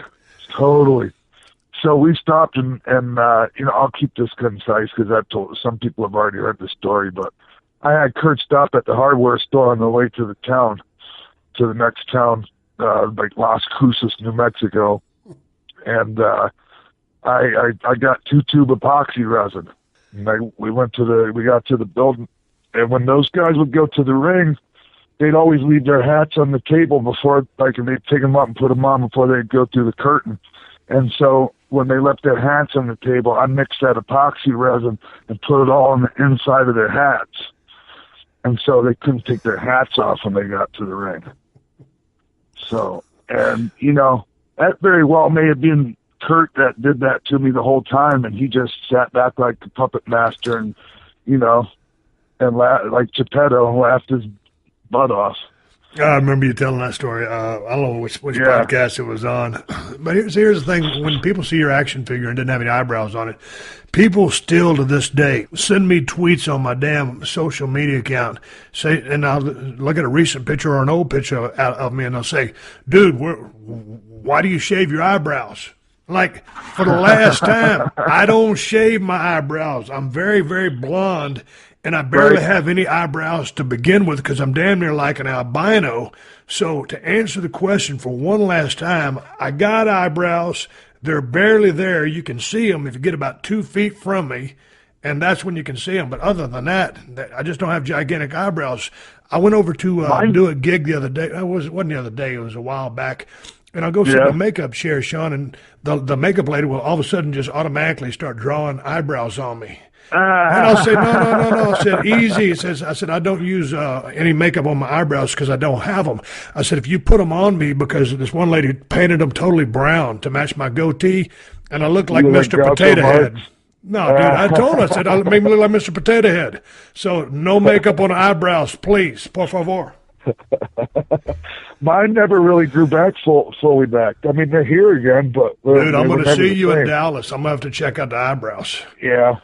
So we stopped and I'll keep this concise because some people have already heard the story, but I had Kurt stop at the hardware store on the way to the next town, like Las Cruces, New Mexico, and I got 2 tube epoxy resin. And we got to the building, and when those guys would go to the ring, they'd always leave their hats on the table before, and they'd pick them up and put them on before they'd go through the curtain. And so when they left their hats on the table, I mixed that epoxy resin and put it all on the inside of their hats. And so they couldn't take their hats off when they got to the ring. So, and, that very well may have been Kurt that did that to me the whole time, and he just sat back like the puppet master and, and like Geppetto and laughed his butt off. I remember you telling that story. I don't know which podcast it was on. But here's the thing. When people see your action figure and didn't have any eyebrows on it, people still to this day send me tweets on my damn social media account. And I'll look at a recent picture or an old picture of me, and they'll say, dude, why do you shave your eyebrows? Like, for the last time, I don't shave my eyebrows. I'm very, very blonde. And I barely have any eyebrows to begin with because I'm damn near like an albino. So to answer the question for one last time, I got eyebrows. They're barely there. You can see them if you get about 2 feet from me, and that's when you can see them. But other than that, I just don't have gigantic eyebrows. I went over to do a gig the other day. It wasn't the other day. It was a while back. And I'll go sit in the makeup chair, Sean, and the makeup lady will all of a sudden just automatically start drawing eyebrows on me. And I'll say, no. I said, easy. I said, I don't use any makeup on my eyebrows because I don't have them. I said, if you put them on me, because this one lady painted them totally brown to match my goatee, and I look like Mr. Potato Head. No, dude, I told her, I said, I'll make me look like Mr. Potato Head. So no makeup on the eyebrows, please, por favor. Mine never really grew back fully back. I mean, they're here again, but... Dude, I'm going to see you in Dallas. I'm going to have to check out the eyebrows. Yeah.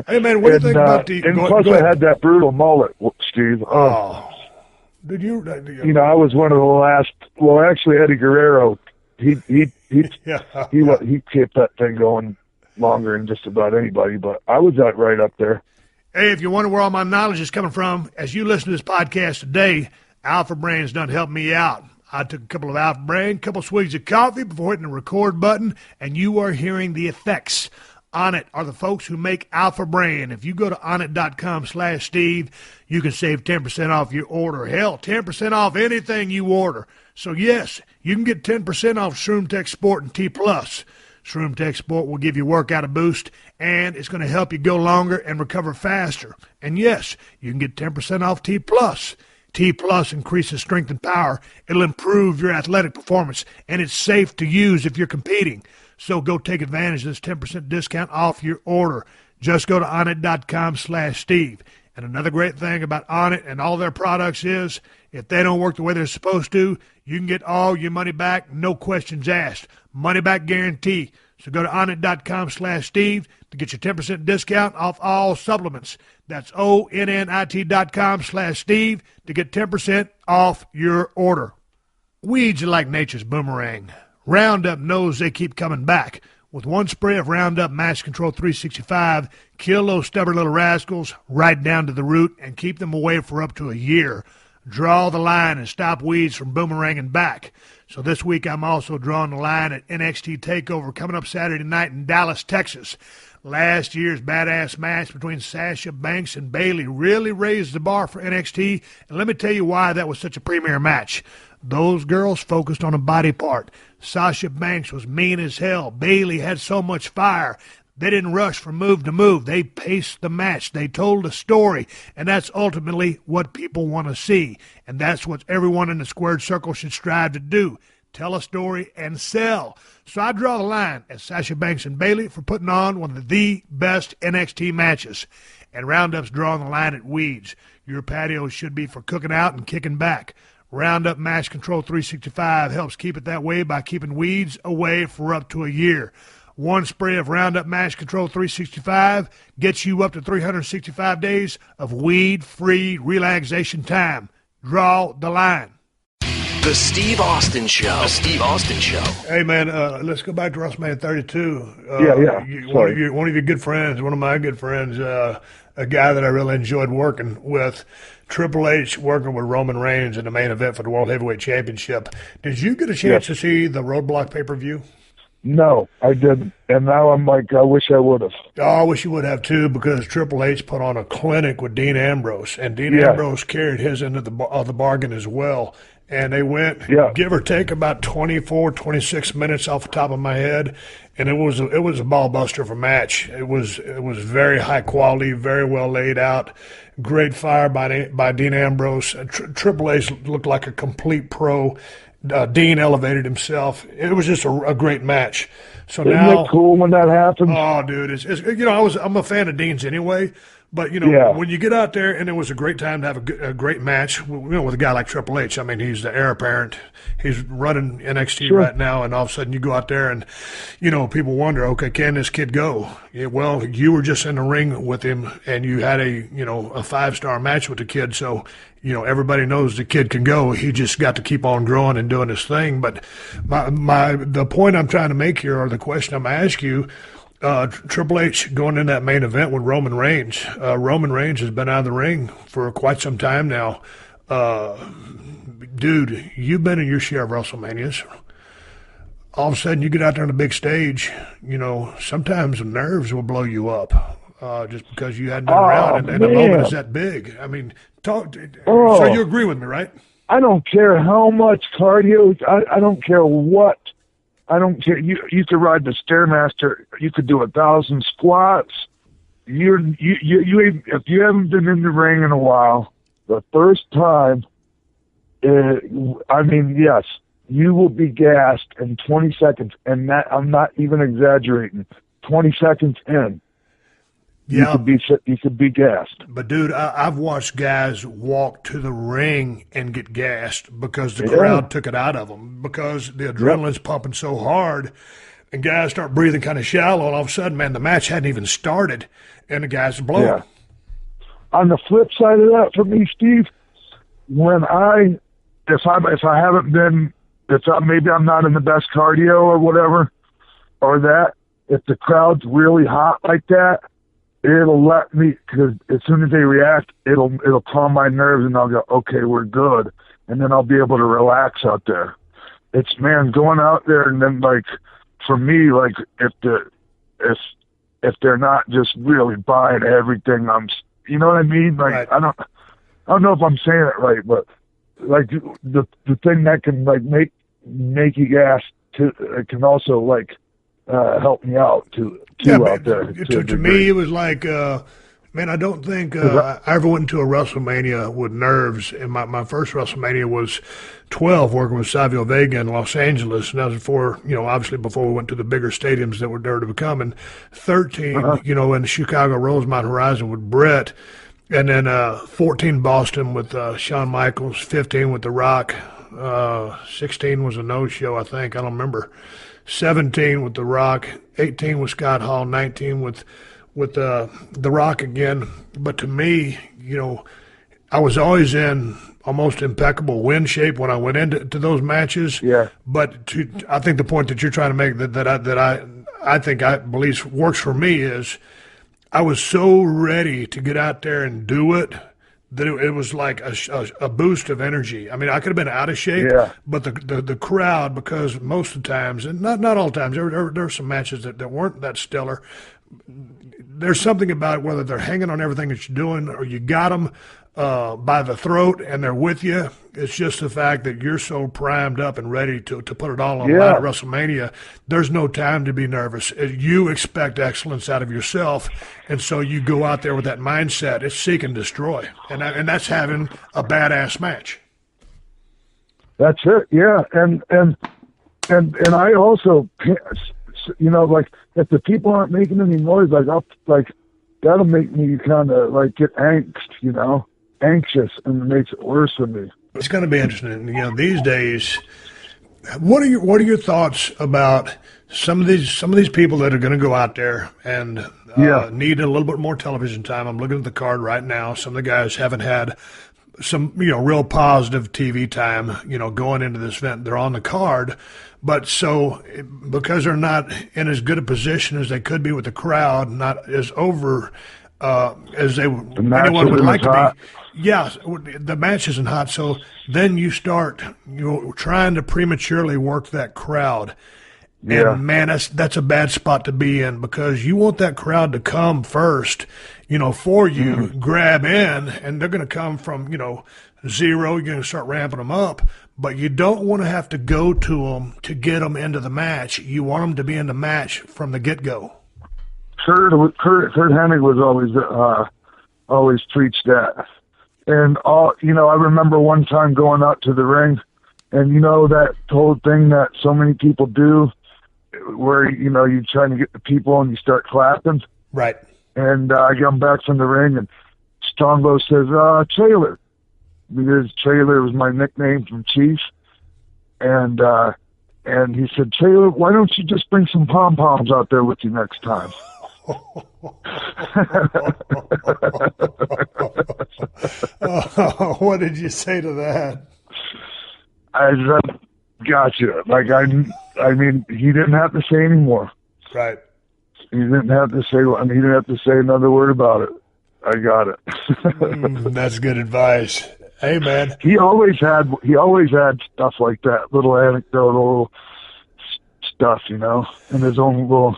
Hey, man, what do you think about the... And plus I had that brutal mullet, Steve. Oh. Did you... I was one of the last... Well, actually, Eddie Guerrero, he kept that thing going longer than just about anybody, but I was right up there. Hey, if you wonder where all my knowledge is coming from, as you listen to this podcast today, Alpha Brain's done helped me out. I took a couple of Alpha Brain, a couple swigs of coffee before hitting the record button, and you are hearing the effects. Onnit are the folks who make Alpha Brain. If you go to onnit.com/Steve, you can save 10% off your order. Hell, 10% off anything you order. So, yes, you can get 10% off Shroom Tech Sport and T+. Shroom Tech Sport will give you workout a boost, and it's going to help you go longer and recover faster. And, yes, you can get 10% off T+. T+ increases strength and power. It'll improve your athletic performance, and it's safe to use if you're competing. So go take advantage of this 10% discount off your order. Just go to onnit.com/Steve. And another great thing about Onnit and all their products is if they don't work the way they're supposed to, you can get all your money back, no questions asked. Money back guarantee. So go to onnit.com/Steve to get your 10% discount off all supplements. That's onnit.com/Steve to get 10% off your order. Weeds are like nature's boomerang. Roundup knows they keep coming back. With one spray of Roundup Mass Control 365, kill those stubborn little rascals right down to the root and keep them away for up to a year. Draw the line and stop weeds from boomeranging back. So this week I'm also drawing the line at NXT TakeOver coming up Saturday night in Dallas, Texas. Last year's badass match between Sasha Banks and Bayley really raised the bar for NXT, and let me tell you why that was such a premier match. Those girls focused on a body part. Sasha Banks was mean as hell. Bayley had so much fire. They didn't rush from move to move. They paced the match. They told a story, and that's ultimately what people want to see. And that's what everyone in the squared circle should strive to do. Tell a story and sell. So I draw the line at Sasha Banks and Bayley for putting on one of the best NXT matches. And Roundup's drawing the line at Weeds. Your patio should be for cooking out and kicking back. Roundup Match Control 365 helps keep it that way by keeping weeds away for up to a year. One spray of Roundup Match Control 365 gets you up to 365 days of weed-free relaxation time. Draw the line. The Steve Austin Show. The Steve Austin Show. Hey, man, let's go back to WrestleMania 32. One of your good friends, one of my good friends, a guy that I really enjoyed working with, Triple H working with Roman Reigns in the main event for the World Heavyweight Championship. Did you get a chance to see the Roadblock pay-per-view? No, I didn't. And now I'm like, I wish I would have. Oh, I wish you would have, too, because Triple H put on a clinic with Dean Ambrose, and Dean Ambrose carried his end of the bargain as well. And they went, give or take, about 24, 26 minutes off the top of my head, and it was a ball buster of a match. It was very high quality, very well laid out, great fire by Dean Ambrose. Triple H looked like a complete pro. Dean elevated himself. It was just a great match. So Isn't now, it cool when that happens? Oh, dude, it's I'm a fan of Dean's anyway. But, when you get out there, and it was a great time to have a great match, with a guy like Triple H. I mean, he's the heir apparent. He's running NXT right now, and all of a sudden you go out there and, people wonder, okay, can this kid go? Yeah, well, you were just in the ring with him, and you had a 5-star match with the kid, so, everybody knows the kid can go. He just got to keep on growing and doing his thing. But the point I'm trying to make here, or the question I'm asking you, Triple H going in that main event with Roman Reigns. Roman Reigns has been out of the ring for quite some time now. Dude, you've been in your share of WrestleManias. All of a sudden, you get out there on the big stage, sometimes the nerves will blow you up just because you hadn't been around, and the moment is that big. I mean, so you agree with me, right? I don't care how much cardio. I don't care what. I don't care. You could ride the Stairmaster. You could do 1,000 squats. If you haven't been in the ring in a while, the first time, yes, you will be gassed in 20 seconds, and that I'm not even exaggerating. 20 seconds in, you could be gassed. But dude, I've watched guys walk to the ring and get gassed because the crowd took it out of them, because the adrenaline's pumping so hard, and guys start breathing kind of shallow, and all of a sudden, man, the match hadn't even started, and the guys are blowing. Yeah. On the flip side of that, for me, Steve, if maybe I'm not in the best cardio or whatever, or that, if the crowd's really hot like that, it'll let me, because as soon as they react, it'll calm my nerves, and I'll go, okay, we're good, and then I'll be able to relax out there. It's, man, going out there, and then, like, for me, like, if they're not just really buying everything, you know what I mean? Like, right. I don't know if I'm saying it right, but like the thing that can like make you gas can also like help me out too out there. To me, it was like, man, I don't think I ever went into a WrestleMania with nerves. And my first WrestleMania was 12, working with Savio Vega in Los Angeles, and that was before, obviously before we went to the bigger stadiums that were there to become. And 13, in the Chicago Rosemont Horizon with Brett, and then 14 Boston with Shawn Michaels, 15 with The Rock, 16 was a no-show, I think, I don't remember. 17 with The Rock, 18 with Scott Hall, 19 with The Rock again. But to me, I was always in almost impeccable win shape when I went into those matches. Yeah. But I think the point that you're trying to make that I believe works for me is I was so ready to get out there and do it that it was like a boost of energy. I mean, I could have been out of shape, but the crowd, because most of the times, and not all the times, there were some matches that weren't that stellar. there's something about whether they're hanging on everything that you're doing or you got them by the throat and they're with you. It's just the fact that you're so primed up and ready to put it all on the line at WrestleMania. There's no time to be nervous. You expect excellence out of yourself, and so you go out there with that mindset. It's seek and destroy, and that's having a badass match. That's it, yeah. And I also, you know, like if the people aren't making any noise, that'll make me kind of like get anxious, and it makes it worse for me. It's going to be interesting. You know, these days, what are your thoughts about some of these people that are going to go out there and need a little bit more television time? I'm looking at the card right now. Some of the guys haven't had some, you know, real positive TV time, you know, going into this event. They're on the card, but so because they're not in as good a position as they could be with the crowd, not as over as anyone would like to be. Yeah, the match isn't hot, so then you start trying to prematurely work that crowd. Yeah. And, man, that's a bad spot to be in because you want that crowd to come first, you know, for you, grab in, and they're going to come from, you know, zero. You're going to start ramping them up, but you don't want to have to go to them to get them into the match. You want them to be in the match from the get-go. Kurt Hennig was always preached that. And you know, I remember one time going out to the ring, and you know that whole thing that so many people do, where you know you're trying to get the people and you start clapping. Right. And I come back from the ring, and Strongbow says, "Taylor," because Taylor was my nickname from Chief, and he said, "Taylor, why don't you just bring some pom poms out there with you next time?" What did you say to that? I said, "Gotcha." Like I mean, he didn't have to say anymore. Right. He didn't have to say. I mean, he didn't have to say another word about it. I got it. That's good advice. Hey, man. He always had stuff like that, little anecdotal stuff, you know, in his own little.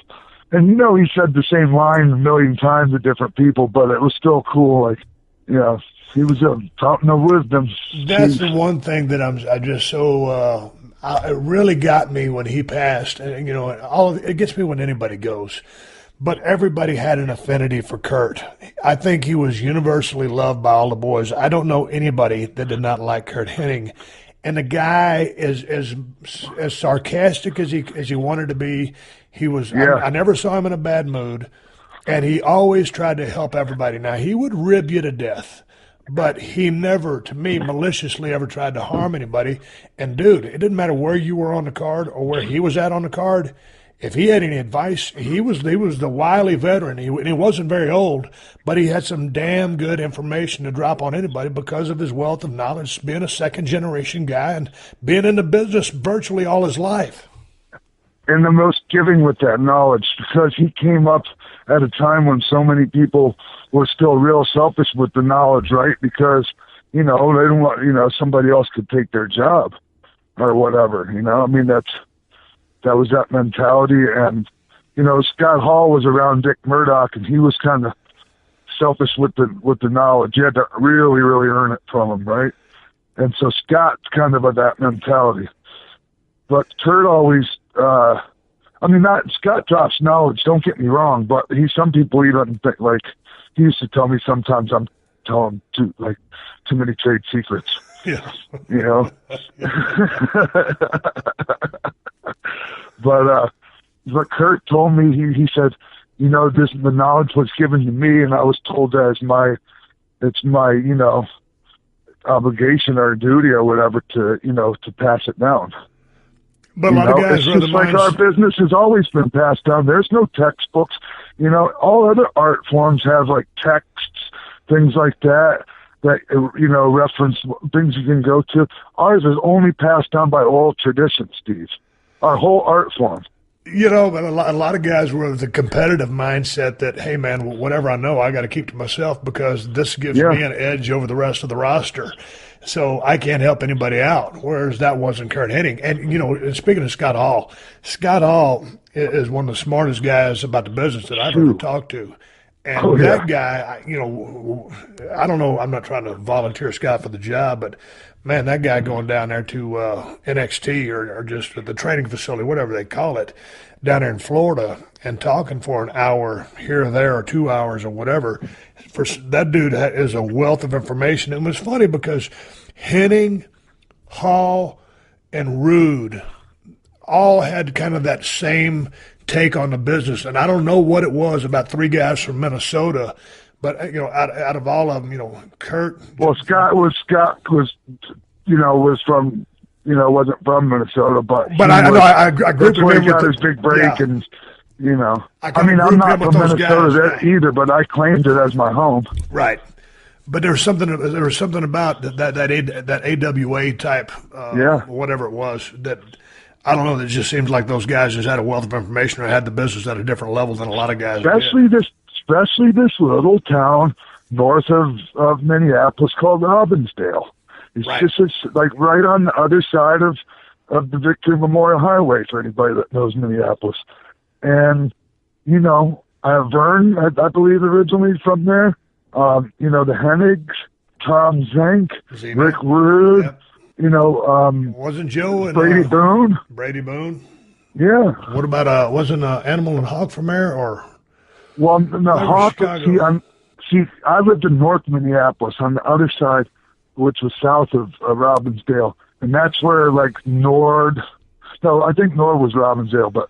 And, you know, he said the same line a million times to different people, but it was still cool. Like, you know, he was a fountain of wisdom. That's the one thing that I just so, it really got me when he passed. And, you know, it gets me when anybody goes. But everybody had an affinity for Kurt. I think he was universally loved by all the boys. I don't know anybody that did not like Kurt Hennig. And the guy is as sarcastic as he wanted to be. He was. Yeah. I never saw him in a bad mood, and he always tried to help everybody. Now he would rib you to death, but he never, to me, maliciously ever tried to harm anybody. And dude, it didn't matter where you were on the card or where he was at on the card. If he had any advice, he was the wily veteran. He wasn't very old, but he had some damn good information to drop on anybody because of his wealth of knowledge, being a second-generation guy and being in the business virtually all his life. And the most giving with that knowledge, because he came up at a time when so many people were still real selfish with the knowledge, right? Because, you know, they don't want, you know, somebody else could take their job or whatever, you know? I mean, that was that mentality. And, you know, Scott Hall was around Dick Murdoch, and he was kind of selfish with the knowledge. You had to really, really earn it from him, right? And so Scott's kind of that mentality. But Kurt always, Scott drops knowledge, don't get me wrong, but some people he doesn't think, like, he used to tell me sometimes I'm telling too many trade secrets. Yeah. You know? But Kurt told me, he said, you know, the knowledge was given to me, and I was told that it's my, you know, obligation or duty or whatever to pass it down. But a lot of guys, it's just like our business has always been passed down. There's no textbooks. You know, all other art forms have like texts, things like that, you know, reference things you can go to. Ours is only passed down by oral tradition, Steve. Our whole art form. You know, but a lot of guys were with the competitive mindset that, hey, man, whatever I know, I got to keep to myself because this gives me an edge over the rest of the roster. So I can't help anybody out, whereas that wasn't Kurt Hennig. And, you know, speaking of Scott Hall is one of the smartest guys about the business that I've ever talked to. And that guy, I don't know. I'm not trying to volunteer Scott for the job, but man, that guy going down there to NXT or just the training facility, whatever they call it, down there in Florida, and talking for an hour here or there or 2 hours or whatever. That dude is a wealth of information. It was funny because Hennig, Hall, and Rude all had kind of that same take on the business, and I don't know what it was about three guys from Minnesota, but out of all of them, Kurt. Well, Scott was from wasn't from Minnesota, but I grouped him where in he got with his big break, and I'm grouped not him with from those Minnesota guys, either, but I claimed it as my home. Right. But there was something about that AWA type, whatever it was, that I don't know. It just seems like those guys just had a wealth of information or had the business at a different level than a lot of guys. Especially this little town north of Minneapolis called Robbinsdale. It's just like right on the other side of the Victory Memorial Highway for anybody that knows Minneapolis. And I have Vern, I believe, originally from there. The Hennigs, Tom Zenk, Rick Rude. Yep. Wasn't Joe and Brady Boone? Brady Boone. Yeah. What about wasn't Animal and Hawk from there or? Well, no, Hawk. I lived in North Minneapolis on the other side, which was south of Robbinsdale, and that's where like Nord. No, I think Nord was Robbinsdale, but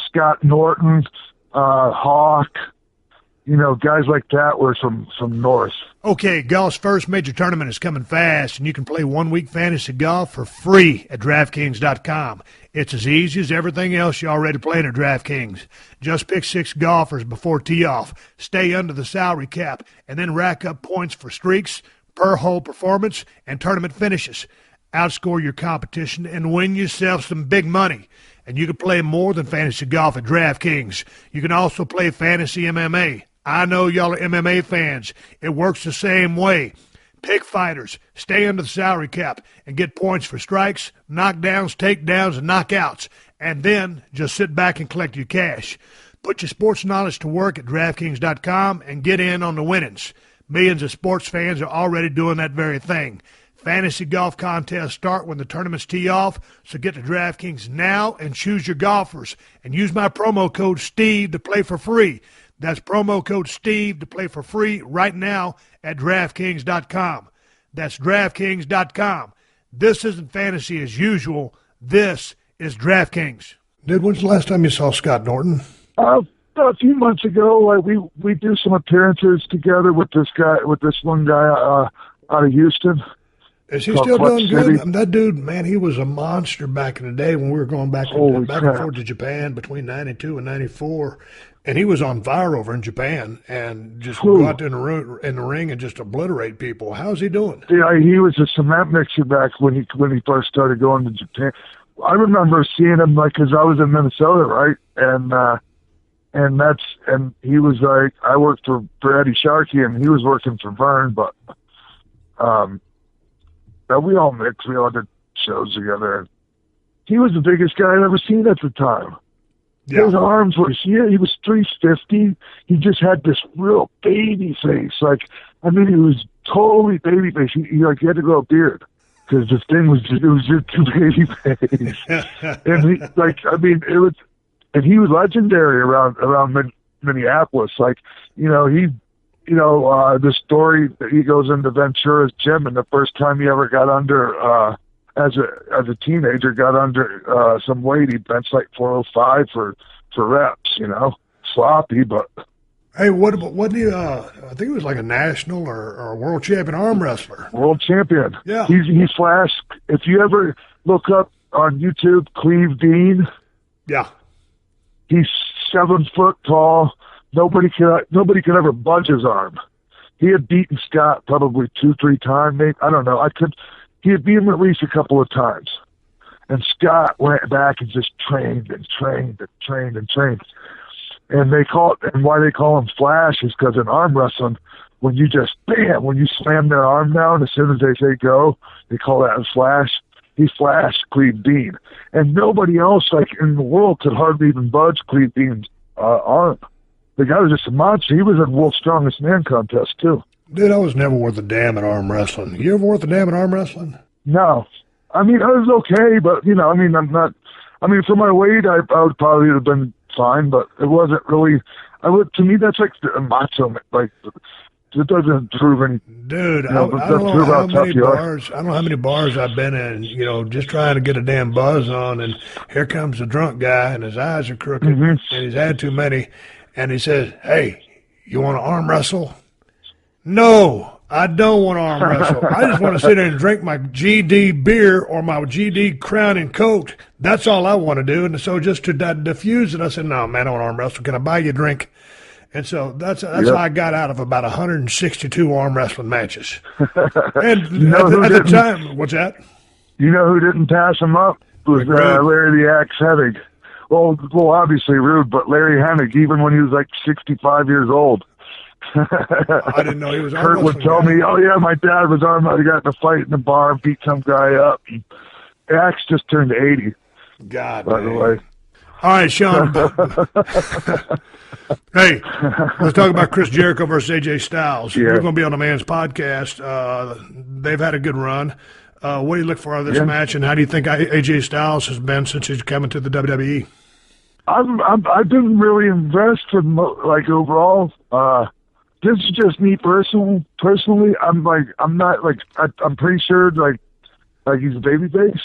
Scott Norton, Hawk. Guys like that were from North. Okay, golf's first major tournament is coming fast, and you can play 1 week fantasy golf for free at DraftKings.com. It's as easy as everything else you already played at DraftKings. Just pick 6 golfers before tee-off, stay under the salary cap, and then rack up points for streaks, per-hole performance, and tournament finishes. Outscore your competition and win yourself some big money. And you can play more than fantasy golf at DraftKings. You can also play fantasy MMA. I know y'all are MMA fans. It works the same way. Pick fighters, stay under the salary cap, and get points for strikes, knockdowns, takedowns, and knockouts. And then just sit back and collect your cash. Put your sports knowledge to work at DraftKings.com and get in on the winnings. Millions of sports fans are already doing that very thing. Fantasy golf contests start when the tournaments tee off, so get to DraftKings now and choose your golfers. And use my promo code STEVE to play for free. That's promo code STEVE to play for free right now at DraftKings.com. That's DraftKings.com. This isn't fantasy as usual. This is DraftKings. Dude, when's the last time you saw Scott Norton? A few months ago, like we do some appearances together with this one guy out of Houston. Is he still doing good? That dude, man, he was a monster back in the day when we were going back and forth to Japan between 92 and 94. And he was on fire over in Japan and just go out in the ring and just obliterate people. How's he doing? Yeah, he was a cement mixer back when he first started going to Japan. I remember seeing him because I was in Minnesota, right? And he was like, I worked for Eddie Sharkey and he was working for Vern, but we all mixed. We all did shows together. He was the biggest guy I'd ever seen at the time. Yeah. His arms were, he was 350. He just had this real baby face. He was totally baby face. He had to grow a beard because this thing was just too baby face. And he was legendary around Minneapolis. The story that he goes into Ventura's gym, and the first time he ever got under, as a teenager, got under some weight. He benched like 405 for reps. Sloppy, but. Hey, what do you? I think he was like a national or a world champion arm wrestler. World champion. Yeah. He flashed. If you ever look up on YouTube, Cleve Dean. Yeah. He's 7 foot tall. Nobody could ever budge his arm. He had beaten Scott probably 2-3 times, maybe. I don't know. He had beaten him at least a couple of times. And Scott went back and just trained and trained and trained and trained. And why they call him Flash is because in arm wrestling, when you just when you slam their arm down as soon as they say go, they call that a flash. He flashed Cleve Dean. And nobody else in the world could hardly even budge Cleve Dean's arm. the guy was just a monster. He was at World's Strongest Man contest too. Dude, I was never worth a damn at arm wrestling. You ever worth a damn at arm wrestling? No. I mean, I was okay, but, you know, I mean, I'm not, I mean, for my weight, I would probably have been fine, but it wasn't really, to me, that's like a macho, like, it doesn't prove any. Dude, I don't know how many bars. I don't know how many bars I've been in. You know, just trying to get a damn buzz on, and here comes the drunk guy, and his eyes are crooked, and he's had too many, and he says, "Hey, you want to arm wrestle?" No, I don't want to arm wrestle. I just want to sit there and drink my GD beer or my GD Crown and Coke. That's all I want to do. And so just to diffuse it, I said, "No, man, I don't want to arm wrestle. Can I buy you a drink?" And so that's how I got out of about 162 arm wrestling matches. And at the time, what's that? You know who didn't pass him up? It was Larry the Axe Hennig. Well, obviously Rude, but Larry Hennig, even when he was like 65 years old. I didn't know he was arm Kurt would tell me, "Oh yeah, my dad was arm. I got in a fight in the bar and beat some guy up." And Axe just turned 80. God, by the way. All right, Sean. Hey, let's talk about Chris Jericho versus AJ Styles. Yeah. We're going to be on the Man's podcast. They've had a good run. What do you look for out of this match, and how do you think AJ Styles has been since he's coming to the WWE? I've been really impressed with, like, overall. This is just me personally. I'm pretty sure like he's a babyface.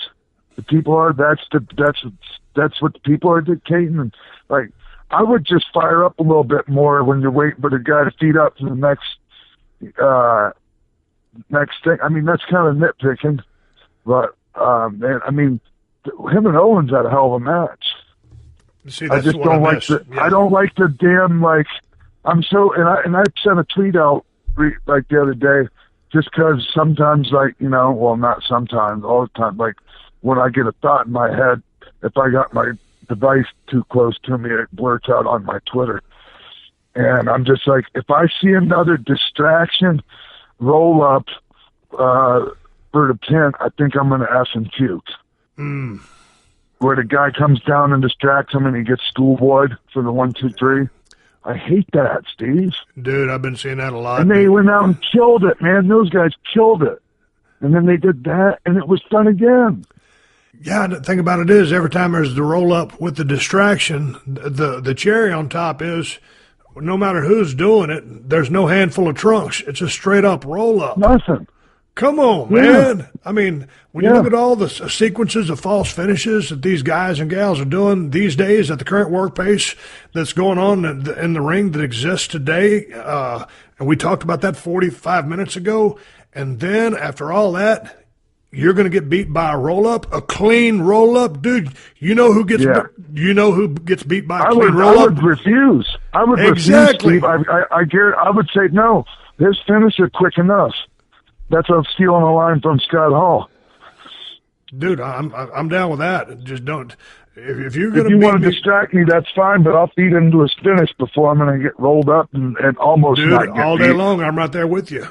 The people are. That's what the people are dictating. And like, I would just fire up a little bit more when you're waiting for the guy to feed up to the next thing. I mean, that's kind of nitpicking, but man, I mean, him and Owens had a hell of a match. See, I just don't like I don't like the damn, like, I'm so, and I sent a tweet out like the other day, just because sometimes, like, you know, well, not sometimes, all the time, like, when I get a thought in my head, if I got my device too close to me, it blurts out on my Twitter. And I'm just like, if I see another distraction roll up for the pin, I think I'm going to F and puke. Where the guy comes down and distracts him and he gets schoolboyed for the 1, 2, 3. I hate that, Steve. Dude, I've been seeing that a lot. And they went out and killed it, man. Those guys killed it. And then they did that, and it was done again. Yeah, the thing about it is, every time there's the roll-up with the distraction, the cherry on top is, no matter who's doing it, there's no handful of trunks. It's a straight-up roll-up. Nothing. Come on, man. I mean, when you look at all the sequences of false finishes that these guys and gals are doing these days at the current work pace that's going on in the ring that exists today, and we talked about that 45 minutes ago, and then after all that, you're going to get beat by a roll-up, a clean roll-up, dude. You know who gets beat by a clean roll-up? I would refuse. I would refuse, Steve. I would say no. His finisher quick enough. That's what I'm stealing a line from Scott Hall. Dude, I'm down with that. Just don't. If you're going to, if you want to distract me, that's fine. But I'll feed into his finish before I'm going to get rolled up and almost not get all day long. I'm right there with you.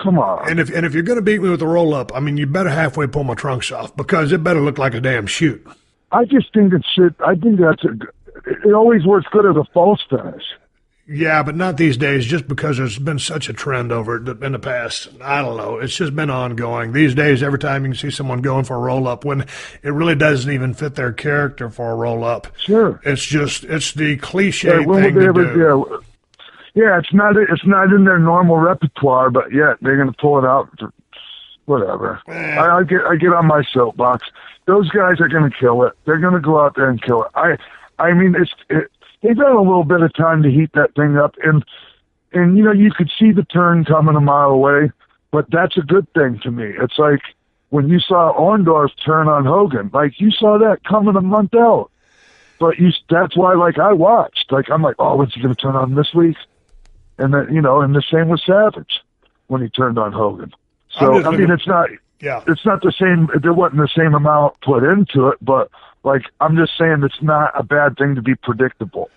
Come on. And if you're going to beat me with a roll up, I mean, you better halfway pull my trunks off, because it better look like a damn shoot. I just think it should. I think it always works good as a false finish. Yeah, but not these days, just because there's been such a trend over it in the past. I don't know. It's just been ongoing. These days, every time you can see someone going for a roll-up when it really doesn't even fit their character for a roll-up. Sure. It's the cliche thing to do. Yeah, it's not in their normal repertoire, but yet they're going to pull it out. Whatever. I get on my soapbox. Those guys are going to kill it. They're going to go out there and kill it. I mean, they've had a little bit of time to heat that thing up, and you know, you could see the turn coming a mile away, but that's a good thing to me. It's like when you saw Orndorff turn on Hogan, like you saw that coming a month out, but that's why, like, I watched, like, I'm like, oh, what's he going to turn on this week? And then, you know, and the same with Savage when he turned on Hogan. So I mean, it's not the same. There wasn't the same amount put into it, but Like, I'm just saying it's not a bad thing to be predictable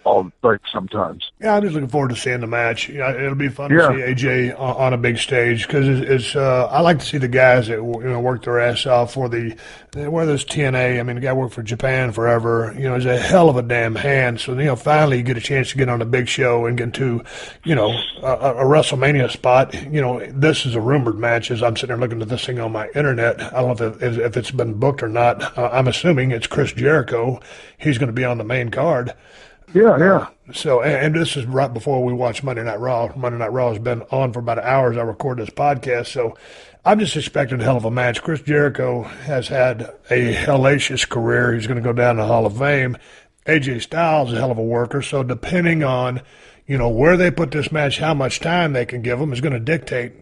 sometimes. Yeah, I'm just looking forward to seeing the match. It'll be fun to see AJ on a big stage because I like to see the guys that work their ass off for whether it's TNA. I mean, the guy worked for Japan forever. He's a hell of a damn hand. So finally you get a chance to get on a big show and get to a Wrestlemania spot. This is a rumored match as I'm sitting there looking at this thing on my internet. I don't know if it's been booked or not. I'm assuming it's Chris Jericho. He's going to be on the main card. Yeah. So, and this is right before we watch Monday Night Raw. Monday Night Raw has been on for about an hour as I record this podcast. So I'm just expecting a hell of a match. Chris Jericho has had a hellacious career. He's going to go down the Hall of Fame. AJ Styles is a hell of a worker. So depending on, where they put this match, how much time they can give them is going to dictate,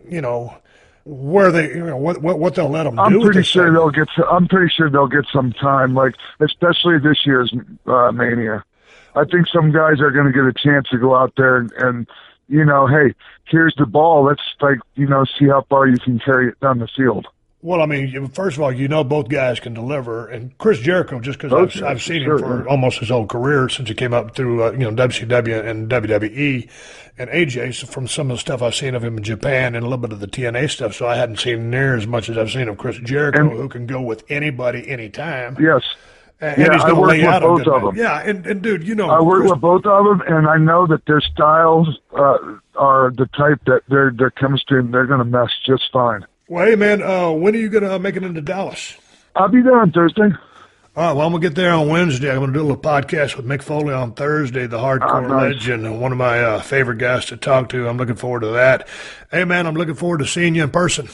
where they, what they'll let them do. I'm pretty sure they'll get some time, especially this year's Mania. I think some guys are going to get a chance to go out there and hey, here's the ball. Let's see how far you can carry it down the field. Well, I mean, first of all, both guys can deliver, and Chris Jericho, just because I've seen him for almost his whole career since he came up through WCW and WWE, and AJ from some of the stuff I've seen of him in Japan and a little bit of the TNA stuff, so I hadn't seen near as much as I've seen of Chris Jericho, who can go with anybody anytime. Yes. And he's going to lay out both of them. Yeah, and dude, I work with both of them, and I know that their styles are the type that their chemistry, and they're going to mesh just fine. Well, hey, man, when are you going to make it into Dallas? I'll be there on Thursday. All right, well, I'm going to get there on Wednesday. I'm going to do a little podcast with Mick Foley on Thursday, the hardcore legend, and one of my favorite guys to talk to. I'm looking forward to that. Hey, man, I'm looking forward to seeing you in person.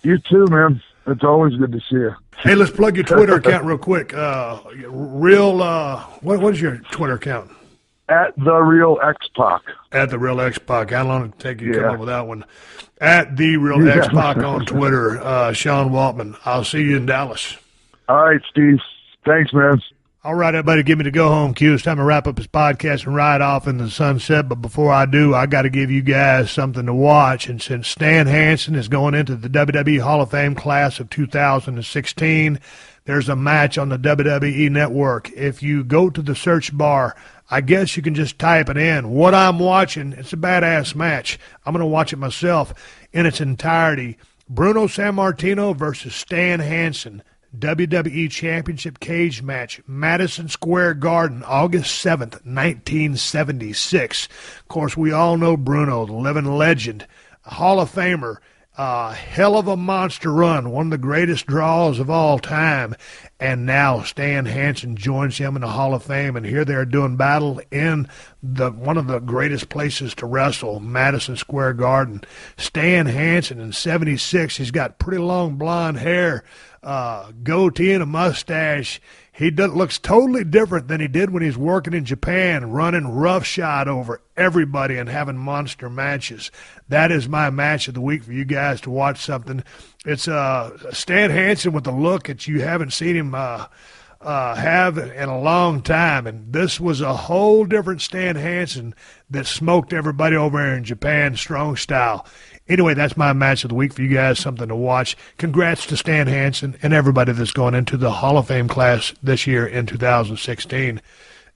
You too, man. It's always good to see you. Hey, let's plug your Twitter account real quick. What is your Twitter account? At the real X-Pac. At the real X-Pac. How long did it take you to come up with that one? At the real X-Pac on Twitter. Sean Waltman. I'll see you in Dallas. All right, Steve. Thanks, man. All right, everybody, give me the go-home cue. It's time to wrap up this podcast and ride off in the sunset. But before I do, I got to give you guys something to watch. And since Stan Hansen is going into the WWE Hall of Fame class of 2016, there's a match on the WWE Network. If you go to the search bar, I guess you can just type it in. What I'm watching, it's a badass match. I'm going to watch it myself in its entirety. Bruno Sammartino versus Stan Hansen. WWE Championship cage match, Madison Square Garden, August 7th, 1976. Of course, we all know Bruno, the living legend, a Hall of Famer, hell of a monster run, one of the greatest draws of all time. And now Stan Hansen joins him in the Hall of Fame, and here they're doing battle in one of the greatest places to wrestle, Madison Square Garden. Stan Hansen in 76, he's got pretty long blonde hair, goatee and a mustache. He looks totally different than he did when he's working in Japan, running roughshod over everybody and having monster matches. That is my match of the week for you guys to watch something. It's Stan Hansen with a look that you haven't seen him have in a long time. And this was a whole different Stan Hansen that smoked everybody over there in Japan, strong style. Anyway, that's my match of the week for you guys, something to watch. Congrats to Stan Hansen and everybody that's going into the Hall of Fame class this year in 2016.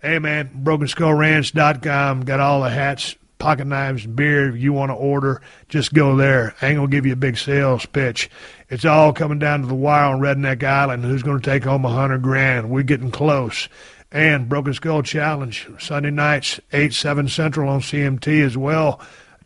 Hey, man, BrokenSkullRanch.com, got all the hats, pocket knives, and beer you want to order. Just go there. I ain't going to give you a big sales pitch. It's all coming down to the wire on Redneck Island. Who's going to take home $100,000? We're getting close. And Broken Skull Challenge, Sunday nights, 8, 7 Central on CMT as well.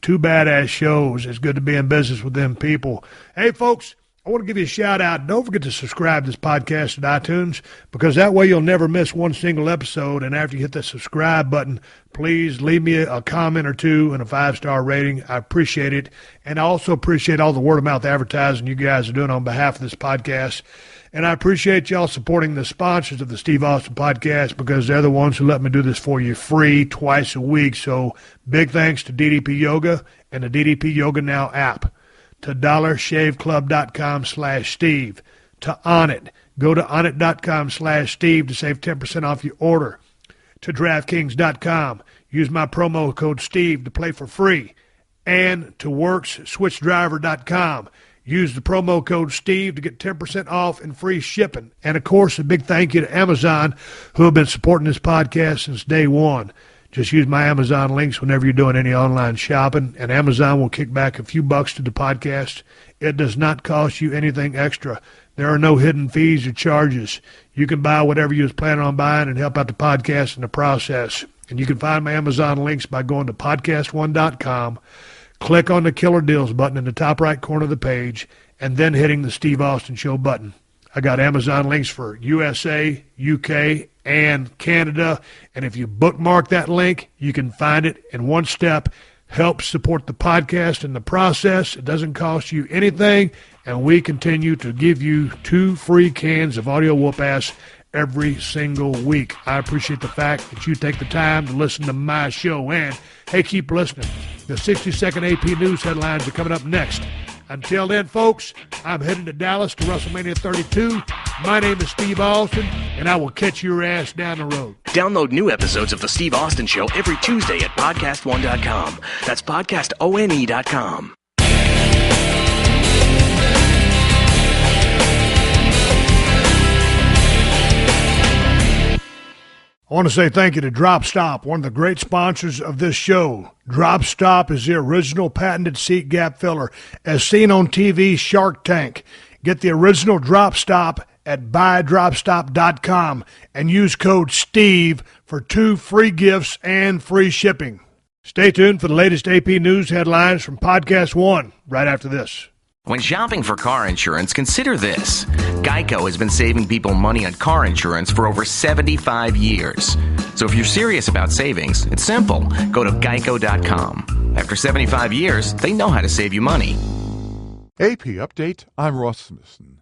2 badass shows. It's good to be in business with them people. Hey, folks, I want to give you a shout-out. Don't forget to subscribe to this podcast at iTunes, because that way you'll never miss one single episode. And after you hit the subscribe button, please leave me a comment or two and a 5-star rating. I appreciate it. And I also appreciate all the word-of-mouth advertising you guys are doing on behalf of this podcast. And I appreciate y'all supporting the sponsors of the Steve Austin Podcast, because they're the ones who let me do this for you free twice a week. So big thanks to DDP Yoga and the DDP Yoga Now app, to dollarshaveclub.com/Steve, to Onnit. Go to onnit.com/Steve to save 10% off your order, to DraftKings.com. Use my promo code Steve to play for free, and to WorksSwitchDriver.com. Use the promo code STEVE to get 10% off and free shipping. And, of course, a big thank you to Amazon, who have been supporting this podcast since day one. Just use my Amazon links whenever you're doing any online shopping, and Amazon will kick back a few bucks to the podcast. It does not cost you anything extra. There are no hidden fees or charges. You can buy whatever you was planning on buying and help out the podcast in the process. And you can find my Amazon links by going to podcast1.com. Click on the Killer Deals button in the top right corner of the page, and then hitting the Steve Austin Show button. I got Amazon links for USA, UK, and Canada, and if you bookmark that link, you can find it in one step. Help support the podcast in the process. It doesn't cost you anything, and we continue to give you 2 free cans of audio whoop-ass every single week. I appreciate the fact that you take the time to listen to my show, and hey, keep listening. The 60-second AP News headlines are coming up next. Until then, folks, I'm heading to Dallas to Wrestlemania 32. My name is Steve Austin, and I will catch your ass down the road. Download new episodes of The Steve Austin Show every Tuesday at podcastone.com. That's podcastone.com. I want to say thank you to Drop Stop, one of the great sponsors of this show. Drop Stop is the original patented seat gap filler, as seen on TV Shark Tank. Get the original Drop Stop at buydropstop.com and use code STEVE for 2 free gifts and free shipping. Stay tuned for the latest AP News headlines from Podcast One right after this. When shopping for car insurance, consider this. Geico has been saving people money on car insurance for over 75 years. So if you're serious about savings, it's simple. Go to geico.com. After 75 years, they know how to save you money. AP Update, I'm Ross Smithson.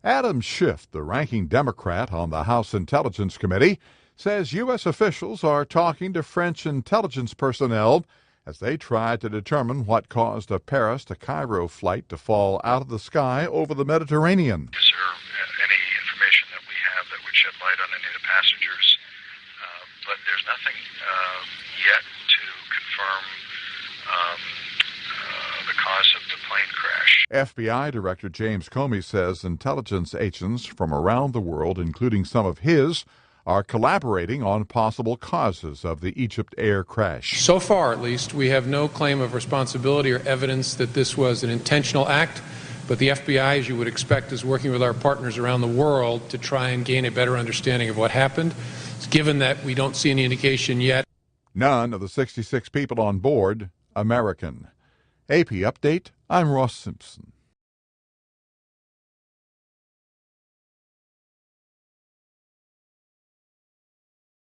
Adam Schiff, the ranking Democrat on the House Intelligence Committee, says U.S. officials are talking to French intelligence personnel as they try to determine what caused a Paris to Cairo flight to fall out of the sky over the Mediterranean. Is there any information that we have that would shed light on any of the passengers? But there's nothing yet to confirm the cause of the plane crash. FBI Director James Comey says intelligence agents from around the world, including some of his, are collaborating on possible causes of the Egypt Air crash. So far, at least, we have no claim of responsibility or evidence that this was an intentional act, but the FBI, as you would expect, is working with our partners around the world to try and gain a better understanding of what happened. Given that we don't see any indication yet. None of the 66 people on board American. AP Update, I'm Ross Simpson.